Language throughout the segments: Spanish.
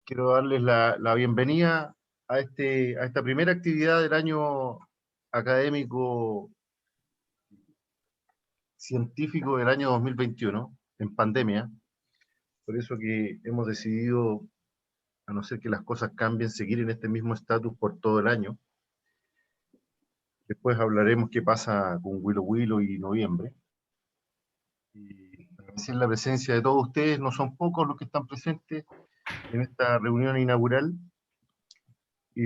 Quiero darles la bienvenida a esta primera actividad del año académico científico del año 2021, en pandemia. Por eso que hemos decidido, a no ser que las cosas cambien, seguir en este mismo estatus por todo el año. Después hablaremos qué pasa con Willow Willow y noviembre. Y agradecer la presencia de todos ustedes, no son pocos los que están presentes en esta reunión inaugural. Y,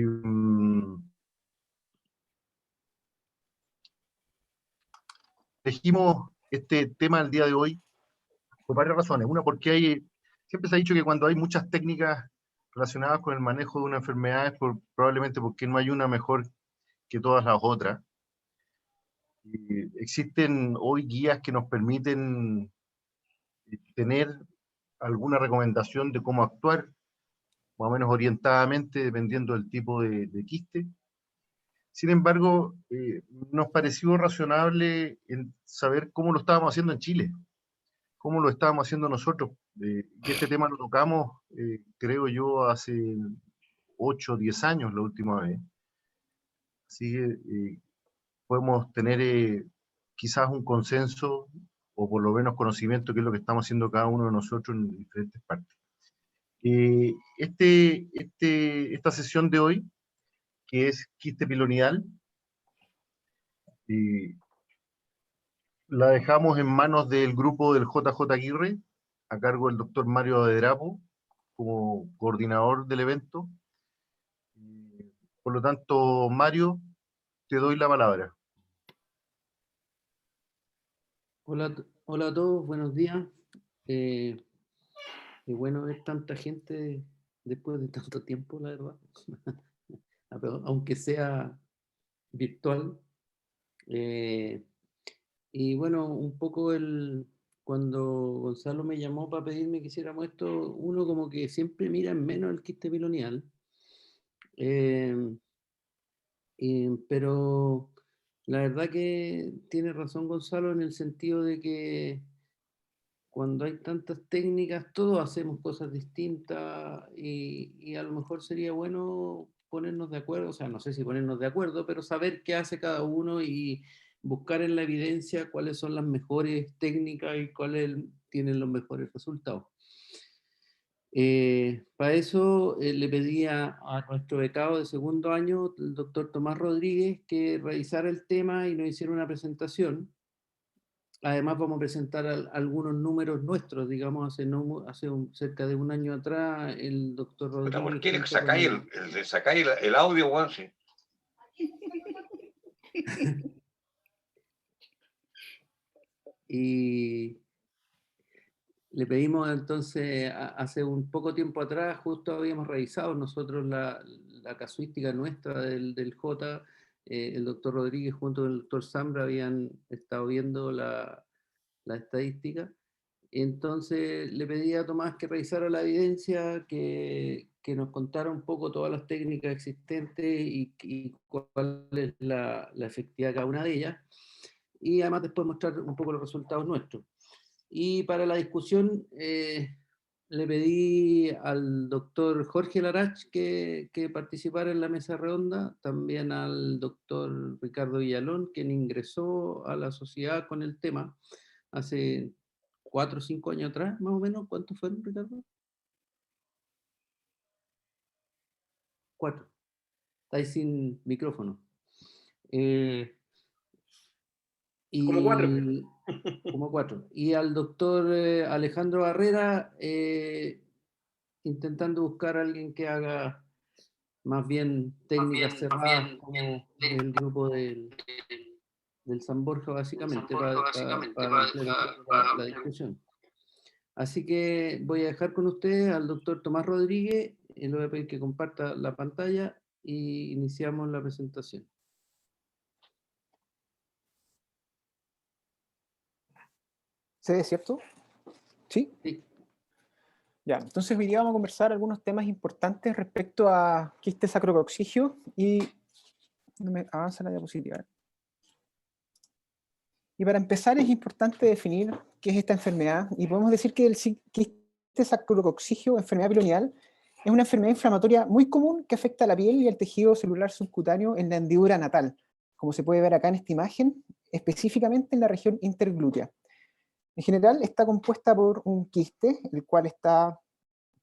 elegimos este tema el día de hoy por varias razones. Una, porque siempre se ha dicho que cuando hay muchas técnicas relacionadas con el manejo de una enfermedad es probablemente porque no hay una mejor que todas las otras. Existen hoy guías que nos permiten tener alguna recomendación de cómo actuar, más o menos orientadamente, dependiendo del tipo de quiste. Sin embargo, nos pareció razonable en saber cómo lo estábamos haciendo en Chile, cómo lo estábamos haciendo nosotros. Y este tema lo tocamos, creo yo, hace 8 o 10 años la última vez. Así que podemos tener quizás un consenso o por lo menos conocimiento de qué es lo que estamos haciendo cada uno de nosotros en diferentes partes. Esta sesión de hoy, que es quiste pilonidal, la dejamos en manos del grupo del JJ Aguirre, a cargo del doctor Mario Adedrapo, como coordinador del evento. Por lo tanto, Mario, te doy la palabra. Hola a todos, buenos días. Qué bueno ver tanta gente después de tanto tiempo, la verdad. Aunque sea virtual. Y bueno, un poco cuando Gonzalo me llamó para pedirme que hiciéramos esto, uno como que siempre mira en menos el quiste pilonial. Pero la verdad que tiene razón Gonzalo en el sentido de que cuando hay tantas técnicas, todos hacemos cosas distintas y a lo mejor sería bueno ponernos de acuerdo, o sea, no sé si ponernos de acuerdo, pero saber qué hace cada uno y buscar en la evidencia cuáles son las mejores técnicas y cuáles tienen los mejores resultados. Para eso le pedí a nuestro becado de segundo año, el doctor Tomás Rodríguez, que revisara el tema y nos hiciera una presentación. Además vamos a presentar algunos números nuestros, digamos, cerca de un año atrás, el doctor Rodríguez... ¿Por qué sacáis el audio, Juan? Sí. Y le pedimos entonces, hace un poco tiempo atrás, justo habíamos revisado nosotros la casuística nuestra del J, el doctor Rodríguez junto con el doctor Zambra habían estado viendo la estadística. Entonces le pedí a Tomás que revisara la evidencia, que nos contara un poco todas las técnicas existentes y cuál es la efectividad de cada una de ellas. Y además después mostrar un poco los resultados nuestros. Y para la discusión le pedí al doctor Jorge Larach que participara en la mesa redonda, también al doctor Ricardo Villalón, quien ingresó a la sociedad con el tema hace 4 o 5 años atrás, más o menos. ¿Cuántos fueron, Ricardo? 4. Estáis sin micrófono. Como 4. Como 4. Y al doctor Alejandro Barrera, intentando buscar a alguien que haga más bien técnicas cerradas, como el grupo del San Borja, básicamente, para ampliar la discusión. Así que voy a dejar con ustedes al doctor Tomás Rodríguez, y le voy a pedir que comparta la pantalla y iniciamos la presentación. ¿Se ve, cierto? ¿Sí? Sí. Ya, entonces hoy día vamos a conversar algunos temas importantes respecto a quiste sacrococcigio y... no me avanza la diapositiva. Y para empezar es importante definir qué es esta enfermedad, y podemos decir que el quiste sacrococcigio, enfermedad pilonial, Es una enfermedad inflamatoria muy común que afecta a la piel y al tejido celular subcutáneo en la hendidura natal, como se puede ver acá en esta imagen, específicamente en la región interglútea. En general está compuesta por un quiste, el cual está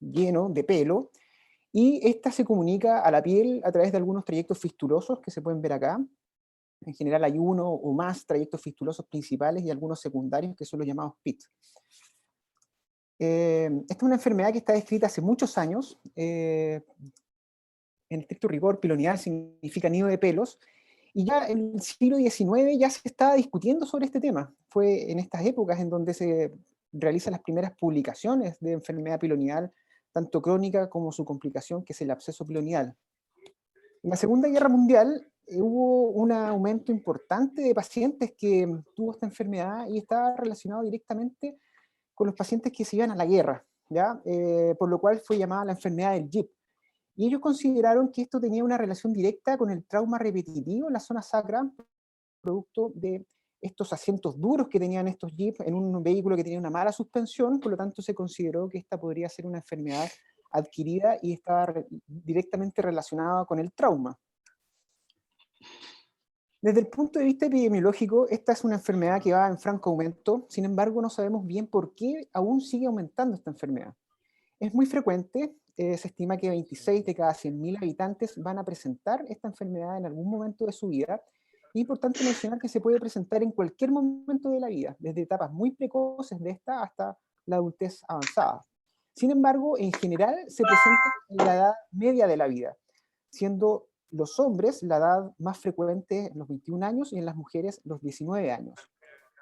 lleno de pelo, y esta se comunica a la piel a través de algunos trayectos fistulosos que se pueden ver acá. En general hay uno o más trayectos fistulosos principales y algunos secundarios que son los llamados PIT. Esta es una enfermedad que está descrita hace muchos años. En estricto rigor, pilonial significa nido de pelos, y ya en el siglo XIX ya se estaba discutiendo sobre este tema. Fue en estas épocas en donde se realizan las primeras publicaciones de enfermedad pilonial, tanto crónica como su complicación, que es el absceso pilonial. En la Segunda Guerra Mundial hubo un aumento importante de pacientes que tuvo esta enfermedad y estaba relacionado directamente con los pacientes que se iban a la guerra, ¿ya? Por lo cual fue llamada la enfermedad del JIP. Y ellos consideraron que esto tenía una relación directa con el trauma repetitivo en la zona sacra, producto de estos asientos duros que tenían estos Jeep en un vehículo que tenía una mala suspensión. Por lo tanto se consideró que esta podría ser una enfermedad adquirida y estaba directamente relacionada con el trauma. Desde el punto de vista epidemiológico, esta es una enfermedad que va en franco aumento. Sin embargo, no sabemos bien por qué aún sigue aumentando esta enfermedad. Es muy frecuente, se estima que 26 de cada 100.000 habitantes van a presentar esta enfermedad en algún momento de su vida. Es importante mencionar que se puede presentar en cualquier momento de la vida, desde etapas muy precoces de esta hasta la adultez avanzada. Sin embargo, en general se presenta en la edad media de la vida, siendo los hombres la edad más frecuente los 21 años y en las mujeres los 19 años.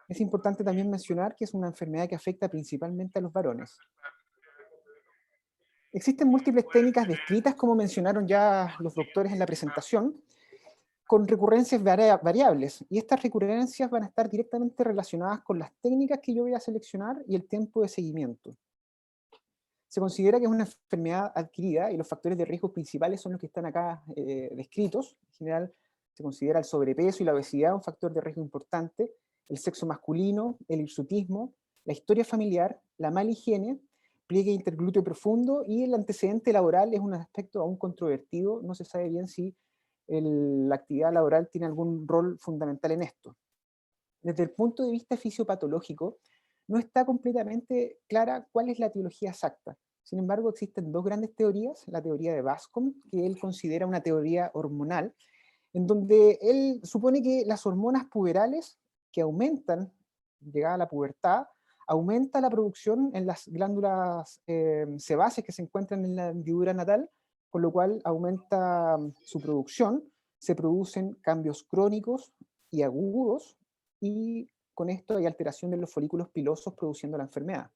Es importante también mencionar que es una enfermedad que afecta principalmente a los varones. Existen múltiples técnicas descritas, como mencionaron ya los doctores en la presentación, con recurrencias variables, y estas recurrencias van a estar directamente relacionadas con las técnicas que yo voy a seleccionar y el tiempo de seguimiento. Se considera que es una enfermedad adquirida y los factores de riesgo principales son los que están acá descritos. En general se considera el sobrepeso y la obesidad un factor de riesgo importante, el sexo masculino, el hirsutismo, la historia familiar, la mala higiene, pliegue interglúteo profundo, y el antecedente laboral es un aspecto aún controvertido. No se sabe bien si la actividad laboral tiene algún rol fundamental en esto. Desde el punto de vista fisiopatológico, no está completamente clara cuál es la etiología exacta. Sin embargo, existen dos grandes teorías: la teoría de Bascom, que él considera una teoría hormonal, en donde él supone que las hormonas puberales que aumentan llegada a la pubertad, aumenta la producción en las glándulas sebáceas que se encuentran en la hendidura natal, con lo cual aumenta su producción, se producen cambios crónicos y agudos, y con esto hay alteración de los folículos pilosos produciendo la enfermedad.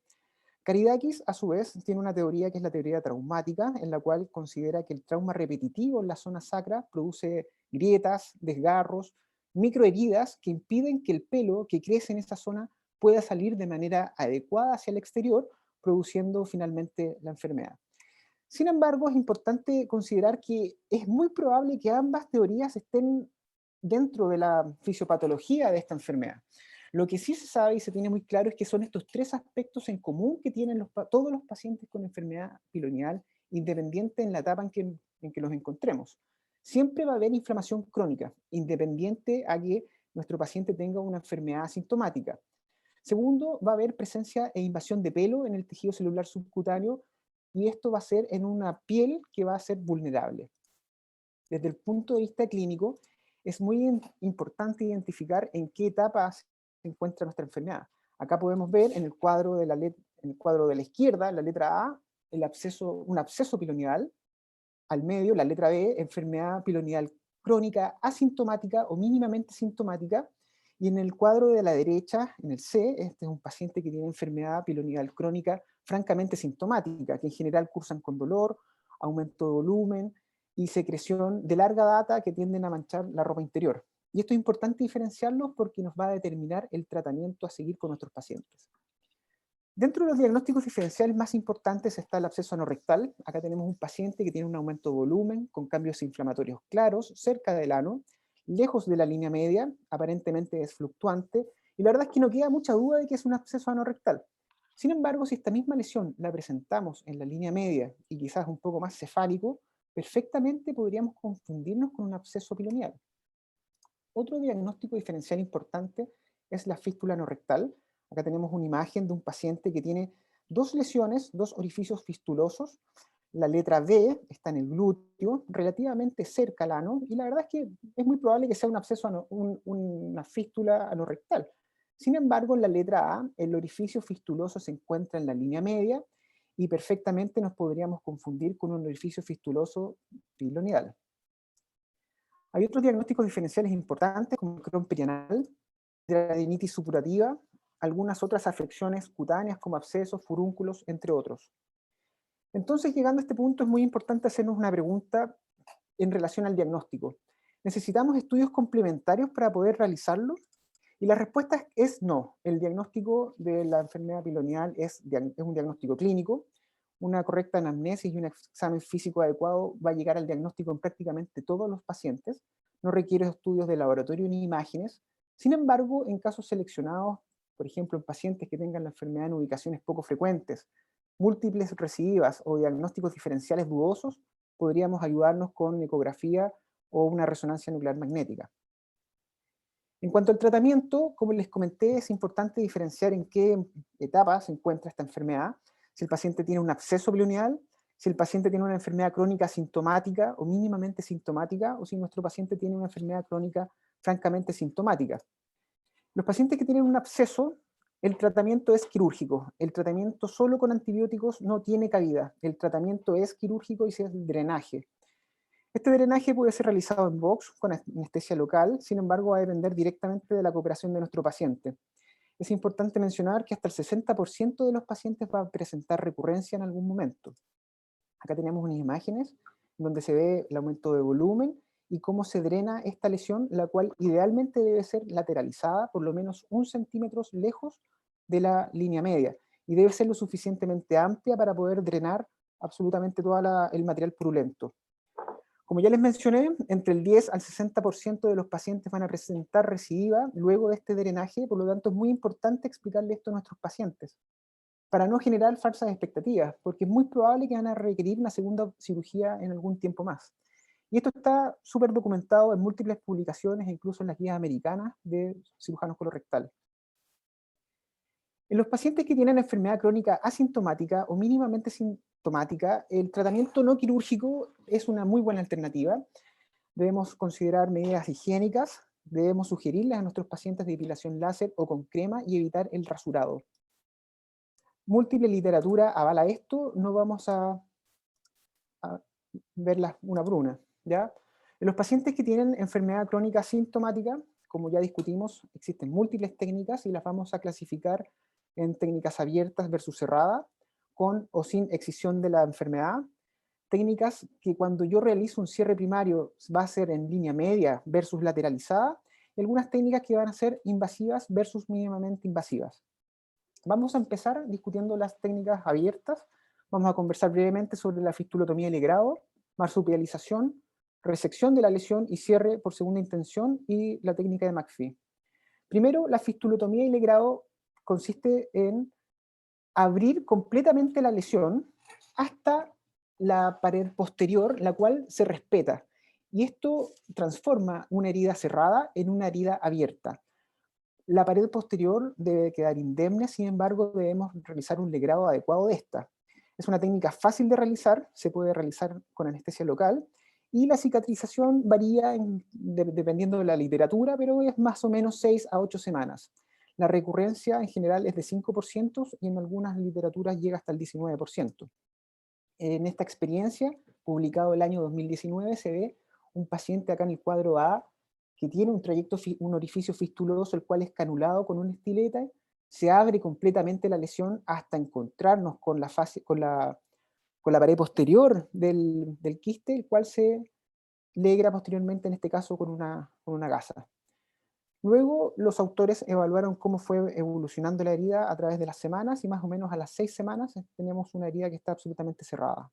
Karidakis, a su vez, tiene una teoría que es la teoría traumática, en la cual considera que el trauma repetitivo en la zona sacra produce grietas, desgarros, microheridas que impiden que el pelo que crece en esa zona pueda salir de manera adecuada hacia el exterior, produciendo finalmente la enfermedad. Sin embargo, es importante considerar que es muy probable que ambas teorías estén dentro de la fisiopatología de esta enfermedad. Lo que sí se sabe y se tiene muy claro es que son estos tres aspectos en común que tienen todos los pacientes con enfermedad pilonial, independiente en la etapa en que los encontremos. Siempre va a haber inflamación crónica, independiente a que nuestro paciente tenga una enfermedad asintomática. Segundo, va a haber presencia e invasión de pelo en el tejido celular subcutáneo, y esto va a ser en una piel que va a ser vulnerable. Desde el punto de vista clínico, es muy importante identificar en qué etapa se encuentra nuestra enfermedad. Acá podemos ver en el cuadro de la izquierda, la letra A, un absceso pilonial. Al medio, la letra B, enfermedad pilonial crónica asintomática o mínimamente sintomática. Y en el cuadro de la derecha, en el C, este es un paciente que tiene enfermedad pilonial crónica francamente sintomática, que en general cursan con dolor, aumento de volumen y secreción de larga data que tienden a manchar la ropa interior. Y esto es importante diferenciarlos porque nos va a determinar el tratamiento a seguir con nuestros pacientes. Dentro de los diagnósticos diferenciales más importantes está el absceso anorrectal. Acá tenemos un paciente que tiene un aumento de volumen con cambios inflamatorios claros cerca del ano, lejos de la línea media, aparentemente es fluctuante, y la verdad es que no queda mucha duda de que es un absceso anorrectal. Sin embargo, si esta misma lesión la presentamos en la línea media y quizás un poco más cefálico, perfectamente podríamos confundirnos con un absceso piloneal. Otro diagnóstico diferencial importante es la fístula anorrectal. Acá tenemos una imagen de un paciente que tiene dos lesiones, dos orificios fistulosos. La letra B está en el glúteo, relativamente cerca al ano, y la verdad es que es muy probable que sea un absceso, una fístula anorrectal. Sin embargo, en la letra A, el orificio fistuloso se encuentra en la línea media, y perfectamente nos podríamos confundir con un orificio fistuloso piloneal. Hay otros diagnósticos diferenciales importantes, como el Crohn perianal, hidradenitis supurativa, algunas otras afecciones cutáneas como abscesos, furúnculos, entre otros. Entonces, llegando a este punto, es muy importante hacernos una pregunta en relación al diagnóstico. ¿Necesitamos estudios complementarios para poder realizarlo? Y la respuesta es no. El diagnóstico de la enfermedad piloneal es un diagnóstico clínico. Una correcta anamnesis y un examen físico adecuado va a llegar al diagnóstico en prácticamente todos los pacientes. No requiere estudios de laboratorio ni imágenes. Sin embargo, en casos seleccionados, por ejemplo, en pacientes que tengan la enfermedad en ubicaciones poco frecuentes, múltiples recidivas o diagnósticos diferenciales dudosos, podríamos ayudarnos con ecografía o una resonancia nuclear magnética. En cuanto al tratamiento, como les comenté, es importante diferenciar en qué etapa se encuentra esta enfermedad, si el paciente tiene un absceso piloneal, si el paciente tiene una enfermedad crónica sintomática o mínimamente sintomática, o si nuestro paciente tiene una enfermedad crónica francamente sintomática. Los pacientes que tienen un absceso, el tratamiento es quirúrgico. El tratamiento solo con antibióticos no tiene cabida. El tratamiento es quirúrgico y es el drenaje. Este drenaje puede ser realizado en box con anestesia local, sin embargo va a depender directamente de la cooperación de nuestro paciente. Es importante mencionar que hasta el 60% de los pacientes va a presentar recurrencia en algún momento. Acá tenemos unas imágenes donde se ve el aumento de volumen y cómo se drena esta lesión, la cual idealmente debe ser lateralizada, por lo menos 1 centímetro lejos de la línea media, y debe ser lo suficientemente amplia para poder drenar absolutamente todo el material purulento. Como ya les mencioné, entre el 10 al 60% de los pacientes van a presentar recidiva luego de este drenaje, por lo tanto es muy importante explicarle esto a nuestros pacientes, para no generar falsas expectativas, porque es muy probable que van a requerir una segunda cirugía en algún tiempo más. Y esto está súper documentado en múltiples publicaciones, e incluso en las guías americanas de cirujanos colorectal. En los pacientes que tienen enfermedad crónica asintomática o mínimamente sintomática, el tratamiento no quirúrgico es una muy buena alternativa. Debemos considerar medidas higiénicas, debemos sugerirles a nuestros pacientes depilación láser o con crema y evitar el rasurado. Múltiple literatura avala esto, no vamos a verlas una por una, ¿ya? En los pacientes que tienen enfermedad crónica asintomática, como ya discutimos, existen múltiples técnicas y las vamos a clasificar en técnicas abiertas versus cerradas, con o sin excisión de la enfermedad, técnicas que cuando yo realizo un cierre primario va a ser en línea media versus lateralizada, y algunas técnicas que van a ser invasivas versus mínimamente invasivas. Vamos a empezar discutiendo las técnicas abiertas. Vamos a conversar brevemente sobre la fistulotomía de legrado, marsupialización, resección de la lesión y cierre por segunda intención, y la técnica de McPhee. Primero, la fistulotomía de legrado consiste en abrir completamente la lesión hasta la pared posterior, la cual se respeta. Y esto transforma una herida cerrada en una herida abierta. La pared posterior debe quedar indemne, sin embargo, debemos realizar un legrado adecuado de esta. Es una técnica fácil de realizar, se puede realizar con anestesia local, y la cicatrización varía dependiendo de la literatura, pero es más o menos 6 a 8 semanas. La recurrencia en general es de 5% y en algunas literaturas llega hasta el 19%. En esta experiencia, publicado el año 2019, se ve un paciente acá en el cuadro A que tiene un orificio fistuloso, el cual es canulado con un estilete, se abre completamente la lesión hasta encontrarnos con la pared posterior del quiste, el cual se legra posteriormente, en este caso con una gasa. Luego los autores evaluaron cómo fue evolucionando la herida a través de las semanas, y más o menos a las 6 semanas tenemos una herida que está absolutamente cerrada.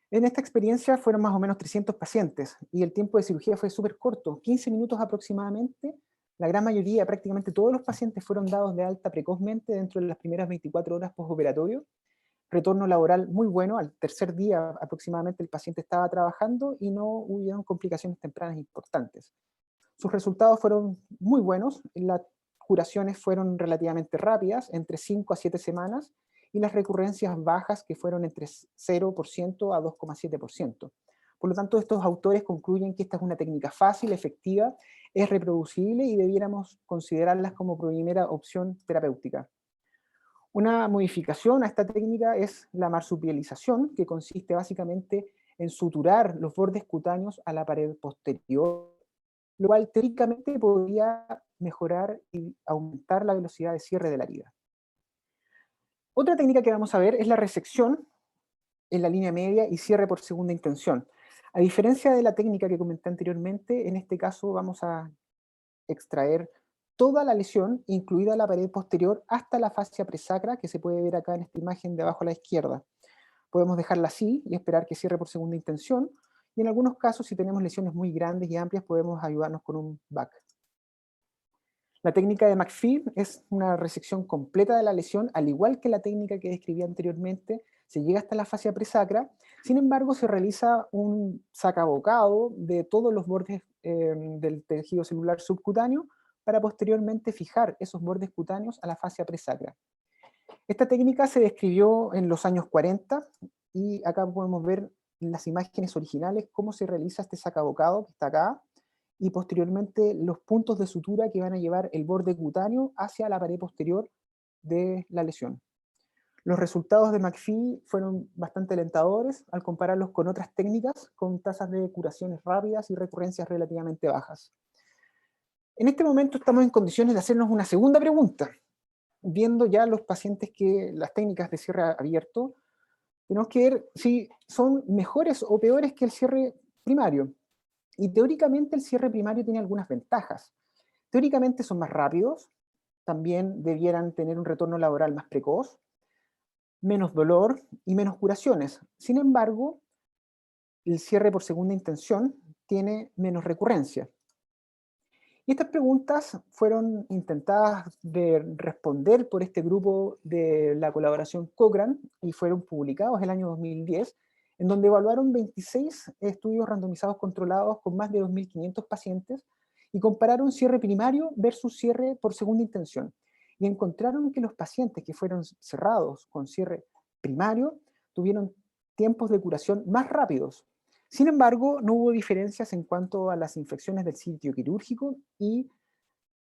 En esta experiencia fueron más o menos 300 pacientes, y el tiempo de cirugía fue súper corto, 15 minutos aproximadamente, La gran mayoría, prácticamente todos los pacientes fueron dados de alta precozmente dentro de las primeras 24 horas postoperatorio. Retorno laboral muy bueno, al tercer día aproximadamente el paciente estaba trabajando y no hubieron complicaciones tempranas importantes. Sus resultados fueron muy buenos, las curaciones fueron relativamente rápidas, entre 5 a 7 semanas, y las recurrencias bajas, que fueron entre 0% a 2,7%. Por lo tanto, estos autores concluyen que esta es una técnica fácil, efectiva, es reproducible y debiéramos considerarlas como primera opción terapéutica. Una modificación a esta técnica es la marsupialización, que consiste básicamente en suturar los bordes cutáneos a la pared posterior, lo cual teóricamente podría mejorar y aumentar la velocidad de cierre de la herida. Otra técnica que vamos a ver es la resección en la línea media y cierre por segunda intención. A diferencia de la técnica que comenté anteriormente, en este caso vamos a extraer toda la lesión, incluida la pared posterior, hasta la fascia presacra, que se puede ver acá en esta imagen de abajo a la izquierda. Podemos dejarla así y esperar que cierre por segunda intención, y en algunos casos, si tenemos lesiones muy grandes y amplias, podemos ayudarnos con un back. La técnica de McPhee es una resección completa de la lesión, al igual que la técnica que describí anteriormente, se llega hasta la fascia presacra. Sin embargo, se realiza un sacabocado de todos los bordes del tejido celular subcutáneo para posteriormente fijar esos bordes cutáneos a la fascia presacra. Esta técnica se describió en los años 40 y acá podemos ver en las imágenes originales cómo se realiza este sacabocado que está acá, y posteriormente los puntos de sutura que van a llevar el borde cutáneo hacia la pared posterior de la lesión. Los resultados de McPhee fueron bastante alentadores al compararlos con otras técnicas con tasas de curaciones rápidas y recurrencias relativamente bajas. En este momento estamos en condiciones de hacernos una segunda pregunta. Viendo ya los pacientes que las técnicas de cierre abierto, tenemos que ver si son mejores o peores que el cierre primario. Y teóricamente el cierre primario tiene algunas ventajas. Teóricamente son más rápidos, también debieran tener un retorno laboral más precoz, menos dolor y menos curaciones. Sin embargo, el cierre por segunda intención tiene menos recurrencia. Y estas preguntas fueron intentadas de responder por este grupo de la colaboración Cochrane y fueron publicados el año 2010, en donde evaluaron 26 estudios randomizados controlados con más de 2.500 pacientes y compararon cierre primario versus cierre por segunda intención. Y encontraron que los pacientes que fueron cerrados con cierre primario tuvieron tiempos de curación más rápidos. Sin embargo, no hubo diferencias en cuanto a las infecciones del sitio quirúrgico y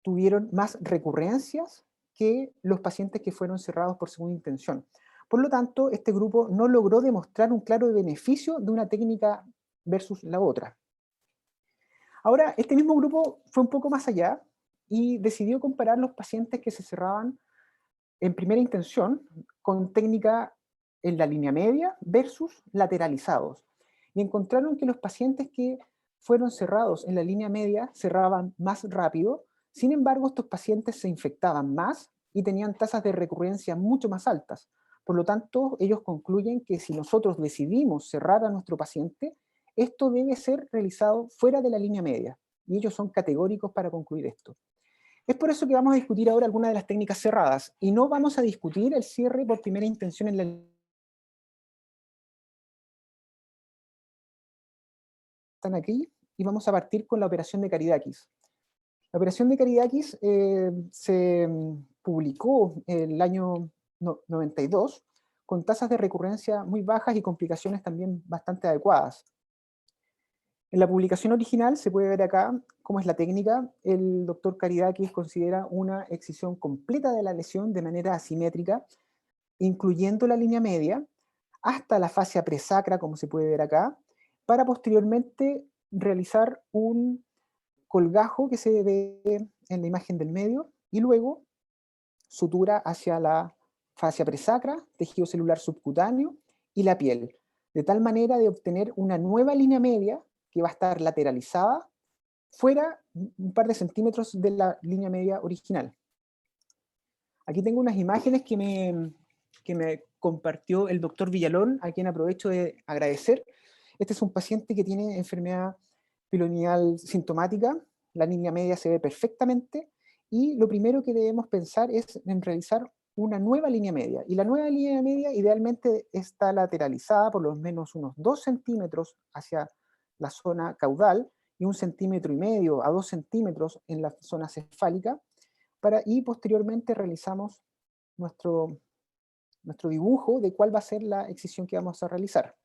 tuvieron más recurrencias que los pacientes que fueron cerrados por segunda intención. Por lo tanto, este grupo no logró demostrar un claro beneficio de una técnica versus la otra. Ahora, este mismo grupo fue un poco más allá y decidió comparar los pacientes que se cerraban en primera intención con técnica en la línea media versus lateralizados. Y encontraron que los pacientes que fueron cerrados en la línea media cerraban más rápido. Sin embargo, estos pacientes se infectaban más y tenían tasas de recurrencia mucho más altas. Por lo tanto, ellos concluyen que si nosotros decidimos cerrar a nuestro paciente, esto debe ser realizado fuera de la línea media. Y ellos son categóricos para concluir esto. Es por eso que vamos a discutir ahora algunas de las técnicas cerradas, y no vamos a discutir el cierre por primera intención en la están aquí, y vamos a partir con la operación de Karidakis. La operación de Karidakis se publicó en el año 92, con tasas de recurrencia muy bajas y complicaciones también bastante adecuadas. En la publicación original se puede ver acá cómo es la técnica. El doctor Karidakis considera una excisión completa de la lesión de manera asimétrica, incluyendo la línea media, hasta la fascia presacra, como se puede ver acá, para posteriormente realizar un colgajo que se ve en la imagen del medio, y luego sutura hacia la fascia presacra, tejido celular subcutáneo y la piel, de tal manera de obtener una nueva línea media que va a estar lateralizada fuera un par de centímetros de la línea media original. Aquí tengo unas imágenes que me compartió el doctor Villalón, a quien aprovecho de agradecer. Este es un paciente que tiene enfermedad piloneal sintomática, la línea media se ve perfectamente, y lo primero que debemos pensar es en realizar una nueva línea media. Y la nueva línea media idealmente está lateralizada por lo menos unos 2 centímetros hacia la zona caudal y 1,5 centímetros a 2 centímetros en la zona cefálica, y posteriormente realizamos nuestro dibujo de cuál va a ser la excisión que vamos a realizar.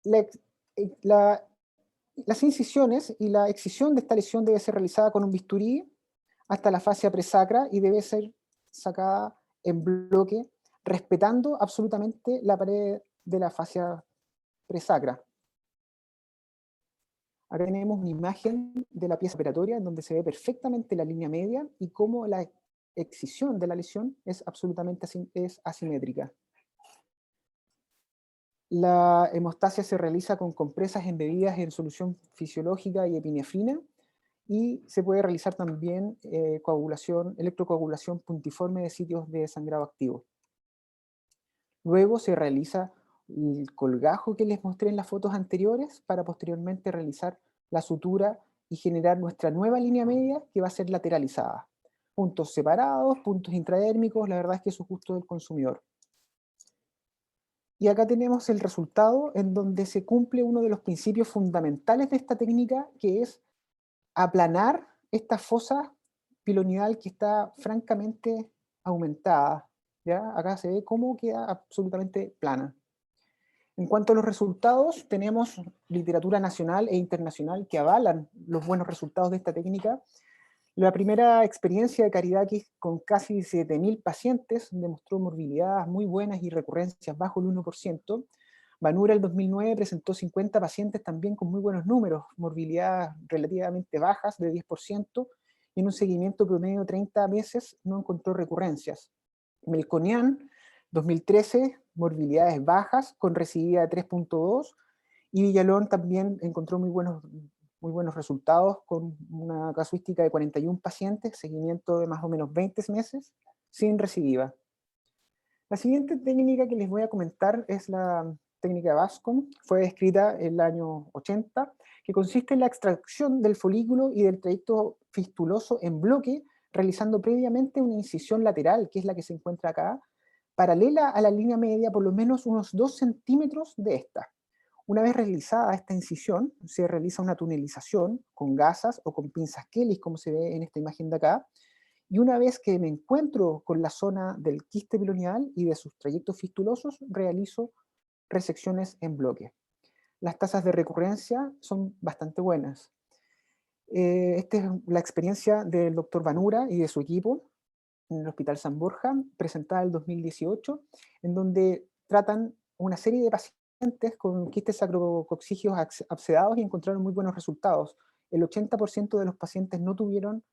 Las incisiones y la excisión de esta lesión debe ser realizada con un bisturí hasta la fascia presacra y debe ser sacada en bloque, respetando absolutamente la pared de la fascia presacra. Acá tenemos una imagen de la pieza operatoria en donde se ve perfectamente la línea media y cómo la excisión de la lesión es absolutamente asimétrica. La hemostasia se realiza con compresas embebidas en solución fisiológica y epinefrina, y se puede realizar también electrocoagulación puntiforme de sitios de sangrado activo. Luego se realiza el colgajo que les mostré en las fotos anteriores para posteriormente realizar la sutura y generar nuestra nueva línea media que va a ser lateralizada. Puntos separados, puntos intradérmicos, la verdad es que eso es gusto del consumidor. Y acá tenemos el resultado en donde se cumple uno de los principios fundamentales de esta técnica, que es aplanar esta fosa pilonidal que está francamente aumentada. ¿Ya? Acá se ve cómo queda absolutamente plana. En cuanto a los resultados, tenemos literatura nacional e internacional que avalan los buenos resultados de esta técnica. La primera experiencia de Karidakis con casi 7.000 pacientes demostró morbilidades muy buenas y recurrencias bajo el 1%. Vanura el 2009 presentó 50 pacientes también con muy buenos números, morbilidades relativamente bajas de 10%, y en un seguimiento promedio de 30 meses no encontró recurrencias. Melconian 2013, morbilidades bajas con recidivia de 3.2, y Villalón también encontró muy buenos resultados con una casuística de 41 pacientes, seguimiento de más o menos 20 meses, sin recidiva. La siguiente técnica que les voy a comentar es la técnica de Bascom. Fue descrita en el año 80, que consiste en la extracción del folículo y del trayecto fistuloso en bloque, realizando previamente una incisión lateral, que es la que se encuentra acá, paralela a la línea media, por lo menos unos 2 centímetros de esta. Una vez realizada esta incisión, se realiza una tunelización con gasas o con pinzas Kelly, como se ve en esta imagen de acá, y una vez que me encuentro con la zona del quiste pilonial y de sus trayectos fistulosos, realizo resecciones en bloque. Las tasas de recurrencia son bastante buenas. Esta es la experiencia del doctor Vanura y de su equipo en el Hospital San Borja, presentada en el 2018, en donde tratan una serie de pacientes con quistes sacrococcígeos abscedados y encontraron muy buenos resultados. El 80% de los pacientes no tuvieron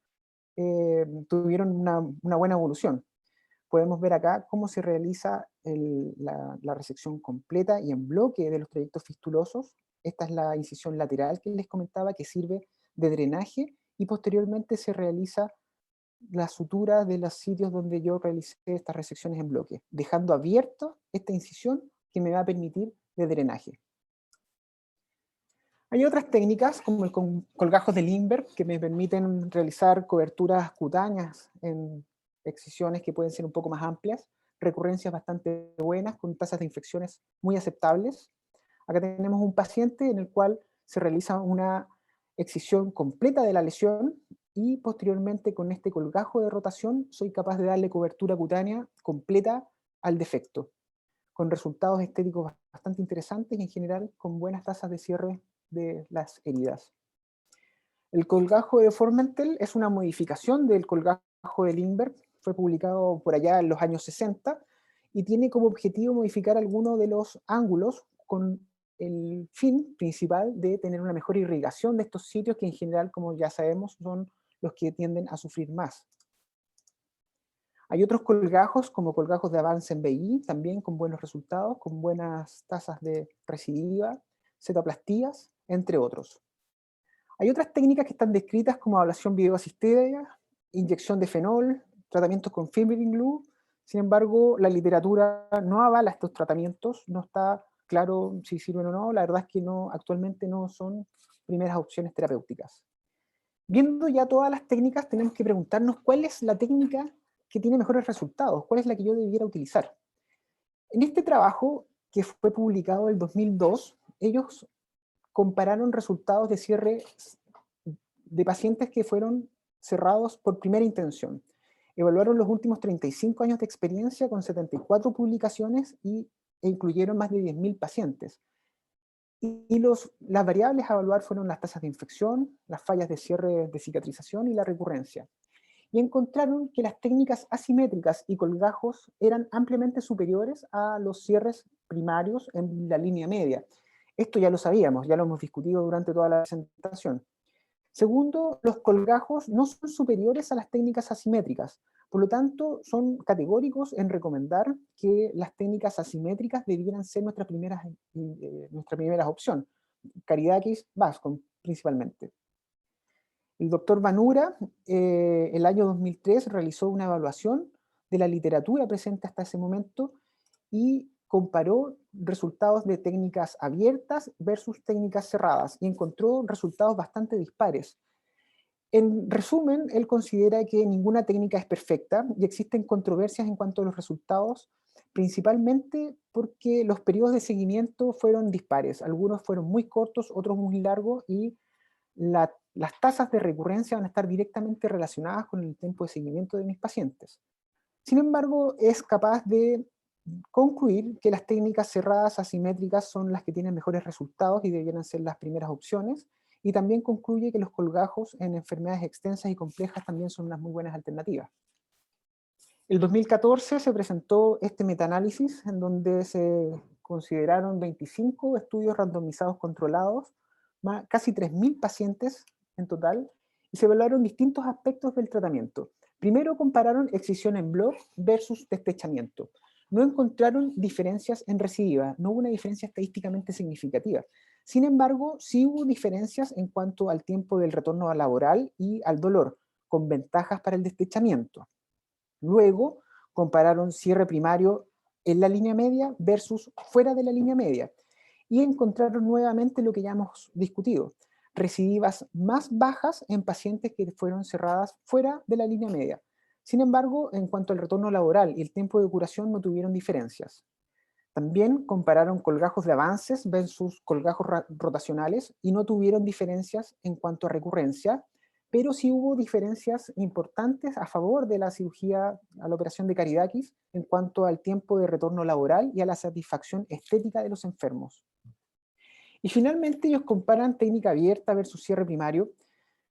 una buena evolución. Podemos ver acá cómo se realiza la resección completa y en bloque de los trayectos fistulosos. Esta es la incisión lateral que les comentaba, que sirve de drenaje, y posteriormente se realiza la sutura de los sitios donde yo realicé estas resecciones en bloque, dejando abierta esta incisión que me va a permitir de drenaje. Hay otras técnicas, como el colgajos de Lindbergh, que me permiten realizar coberturas cutáneas en excisiones que pueden ser un poco más amplias, recurrencias bastante buenas, con tasas de infecciones muy aceptables. Acá tenemos un paciente en el cual se realiza una excisión completa de la lesión, y posteriormente con este colgajo de rotación soy capaz de darle cobertura cutánea completa al defecto, con resultados estéticos bastante interesantes y en general con buenas tasas de cierre de las heridas. El colgajo de Formentel es una modificación del colgajo de Lindbergh, fue publicado por allá en los años 60 y tiene como objetivo modificar algunos de los ángulos con el fin principal de tener una mejor irrigación de estos sitios que en general, como ya sabemos, son los que tienden a sufrir más. Hay otros colgajos, como colgajos de avance en BI, también con buenos resultados, con buenas tasas de recidiva, cetoplastías, entre otros. Hay otras técnicas que están descritas como ablación videoasistida, inyección de fenol, tratamientos con fibrin glue. Sin embargo, la literatura no avala estos tratamientos, no está claro si sirven o no. La verdad es que actualmente no son primeras opciones terapéuticas. Viendo ya todas las técnicas, tenemos que preguntarnos cuál es la técnica que tiene mejores resultados, cuál es la que yo debiera utilizar. En este trabajo, que fue publicado en el 2002, ellos compararon resultados de cierre de pacientes que fueron cerrados por primera intención. Evaluaron los últimos 35 años de experiencia con 74 publicaciones e incluyeron más de 10.000 pacientes. Y las variables a evaluar fueron las tasas de infección, las fallas de cierre de cicatrización y la recurrencia. Y encontraron que las técnicas asimétricas y colgajos eran ampliamente superiores a los cierres primarios en la línea media. Esto ya lo sabíamos, ya lo hemos discutido durante toda la presentación. Segundo, los colgajos no son superiores a las técnicas asimétricas, por lo tanto son categóricos en recomendar que las técnicas asimétricas debieran ser nuestra primera opción, Caridakis, Bascom principalmente. El doctor Vanura, el año 2003, realizó una evaluación de la literatura presente hasta ese momento y comparó resultados de técnicas abiertas versus técnicas cerradas y encontró resultados bastante dispares. En resumen, él considera que ninguna técnica es perfecta y existen controversias en cuanto a los resultados, principalmente porque los periodos de seguimiento fueron dispares. Algunos fueron muy cortos, otros muy largos, y las tasas de recurrencia van a estar directamente relacionadas con el tiempo de seguimiento de mis pacientes. Sin embargo, es capaz de concluir que las técnicas cerradas asimétricas son las que tienen mejores resultados y debieran ser las primeras opciones, y también concluye que los colgajos en enfermedades extensas y complejas también son unas muy buenas alternativas. El 2014 se presentó este metaanálisis en donde se consideraron 25 estudios randomizados controlados, casi 3.000 pacientes en total, y se evaluaron distintos aspectos del tratamiento. Primero compararon excisión en bloc versus despechamiento. No encontraron diferencias en recidiva, no hubo una diferencia estadísticamente significativa. Sin embargo, sí hubo diferencias en cuanto al tiempo del retorno laboral y al dolor, con ventajas para el despechamiento. Luego compararon cierre primario en la línea media versus fuera de la línea media y encontraron nuevamente lo que ya hemos discutido, recidivas más bajas en pacientes que fueron cerradas fuera de la línea media. Sin embargo, en cuanto al retorno laboral y el tiempo de curación no tuvieron diferencias. También compararon colgajos de avances versus colgajos rotacionales y no tuvieron diferencias en cuanto a recurrencia, pero sí hubo diferencias importantes a favor de la cirugía, a la operación de Caridakis, en cuanto al tiempo de retorno laboral y a la satisfacción estética de los enfermos. Y finalmente ellos comparan técnica abierta versus cierre primario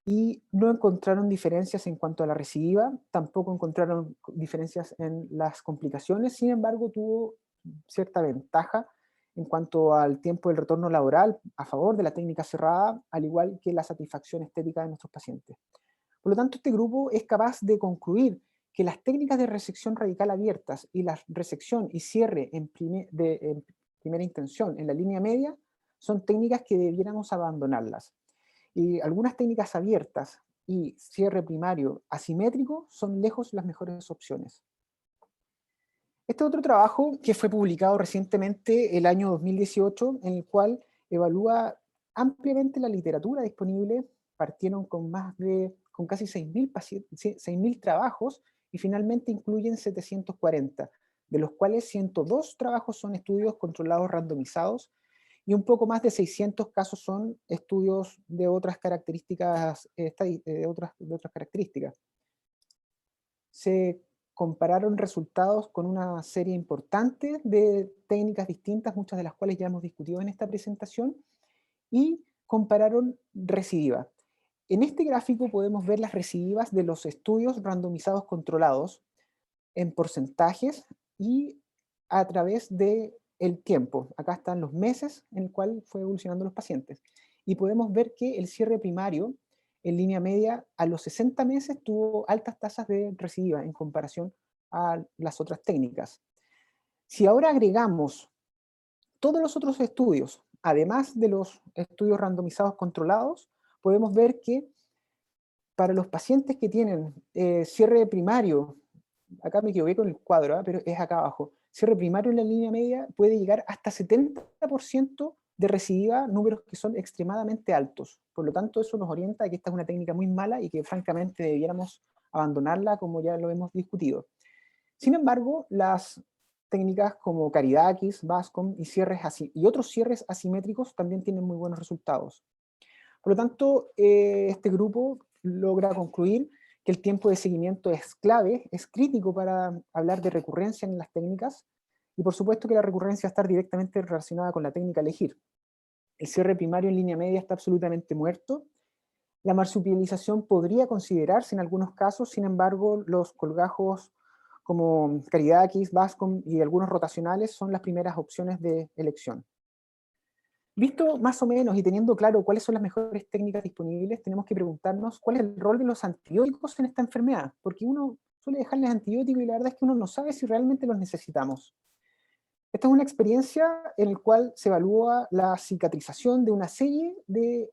y no encontraron diferencias en cuanto a la recidiva, tampoco encontraron diferencias en las complicaciones, sin embargo tuvo cierta ventaja en cuanto al tiempo del retorno laboral a favor de la técnica cerrada, al igual que la satisfacción estética de nuestros pacientes. Por lo tanto, este grupo es capaz de concluir que las técnicas de resección radical abiertas y la resección y cierre en primera intención en la línea media son técnicas que debiéramos abandonarlas. Y algunas técnicas abiertas y cierre primario asimétrico son lejos las mejores opciones. Este otro trabajo que fue publicado recientemente el año 2018, en el cual evalúa ampliamente la literatura disponible, partieron con casi 6.000 trabajos y finalmente incluyen 740, de los cuales 102 trabajos son estudios controlados randomizados y un poco más de 600 casos son estudios de otras características, Se compararon resultados con una serie importante de técnicas distintas, muchas de las cuales ya hemos discutido en esta presentación, y compararon recidiva. En este gráfico podemos ver las recidivas de los estudios randomizados controlados en porcentajes y a través del tiempo. Acá están los meses en el cual fue evolucionando los pacientes. Y podemos ver que el cierre primario en línea media a los 60 meses tuvo altas tasas de recidiva en comparación a las otras técnicas. Si ahora agregamos todos los otros estudios, además de los estudios randomizados controlados, podemos ver que para los pacientes que tienen cierre primario, acá me equivoqué con el cuadro, pero es acá abajo, cierre primario en la línea media puede llegar hasta 70% de recidiva, números que son extremadamente altos. Por lo tanto, eso nos orienta a que esta es una técnica muy mala y que francamente debiéramos abandonarla, como ya lo hemos discutido. Sin embargo, las técnicas como Caridakis, Bascom y otros cierres asimétricos también tienen muy buenos resultados. Por lo tanto, este grupo logra concluir que el tiempo de seguimiento es clave, es crítico para hablar de recurrencia en las técnicas, y por supuesto que la recurrencia va a estar directamente relacionada con la técnica a elegir. El cierre primario en línea media está absolutamente muerto. La marsupialización podría considerarse en algunos casos, sin embargo, los colgajos como Caridakis, Bascom y algunos rotacionales son las primeras opciones de elección. Visto más o menos y teniendo claro cuáles son las mejores técnicas disponibles, tenemos que preguntarnos cuál es el rol de los antibióticos en esta enfermedad, porque uno suele dejarles antibióticos y la verdad es que uno no sabe si realmente los necesitamos. Esta es una experiencia en la cual se evalúa la cicatrización de una serie de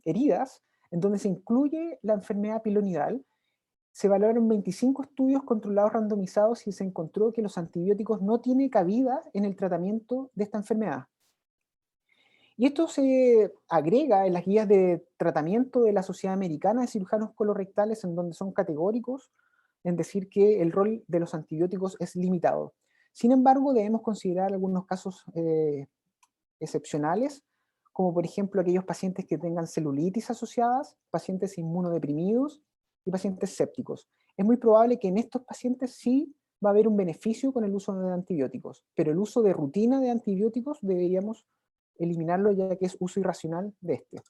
heridas, en donde se incluye la enfermedad pilonidal. Se evaluaron 25 estudios controlados randomizados y se encontró que los antibióticos no tienen cabida en el tratamiento de esta enfermedad. Y esto se agrega en las guías de tratamiento de la Sociedad Americana de Cirujanos Colorectales, en donde son categóricos en decir que el rol de los antibióticos es limitado. Sin embargo, debemos considerar algunos casos excepcionales, como por ejemplo aquellos pacientes que tengan celulitis asociadas, pacientes inmunodeprimidos y pacientes sépticos. Es muy probable que en estos pacientes sí va a haber un beneficio con el uso de antibióticos, pero el uso de rutina de antibióticos deberíamos eliminarlo, ya que es uso irracional de este.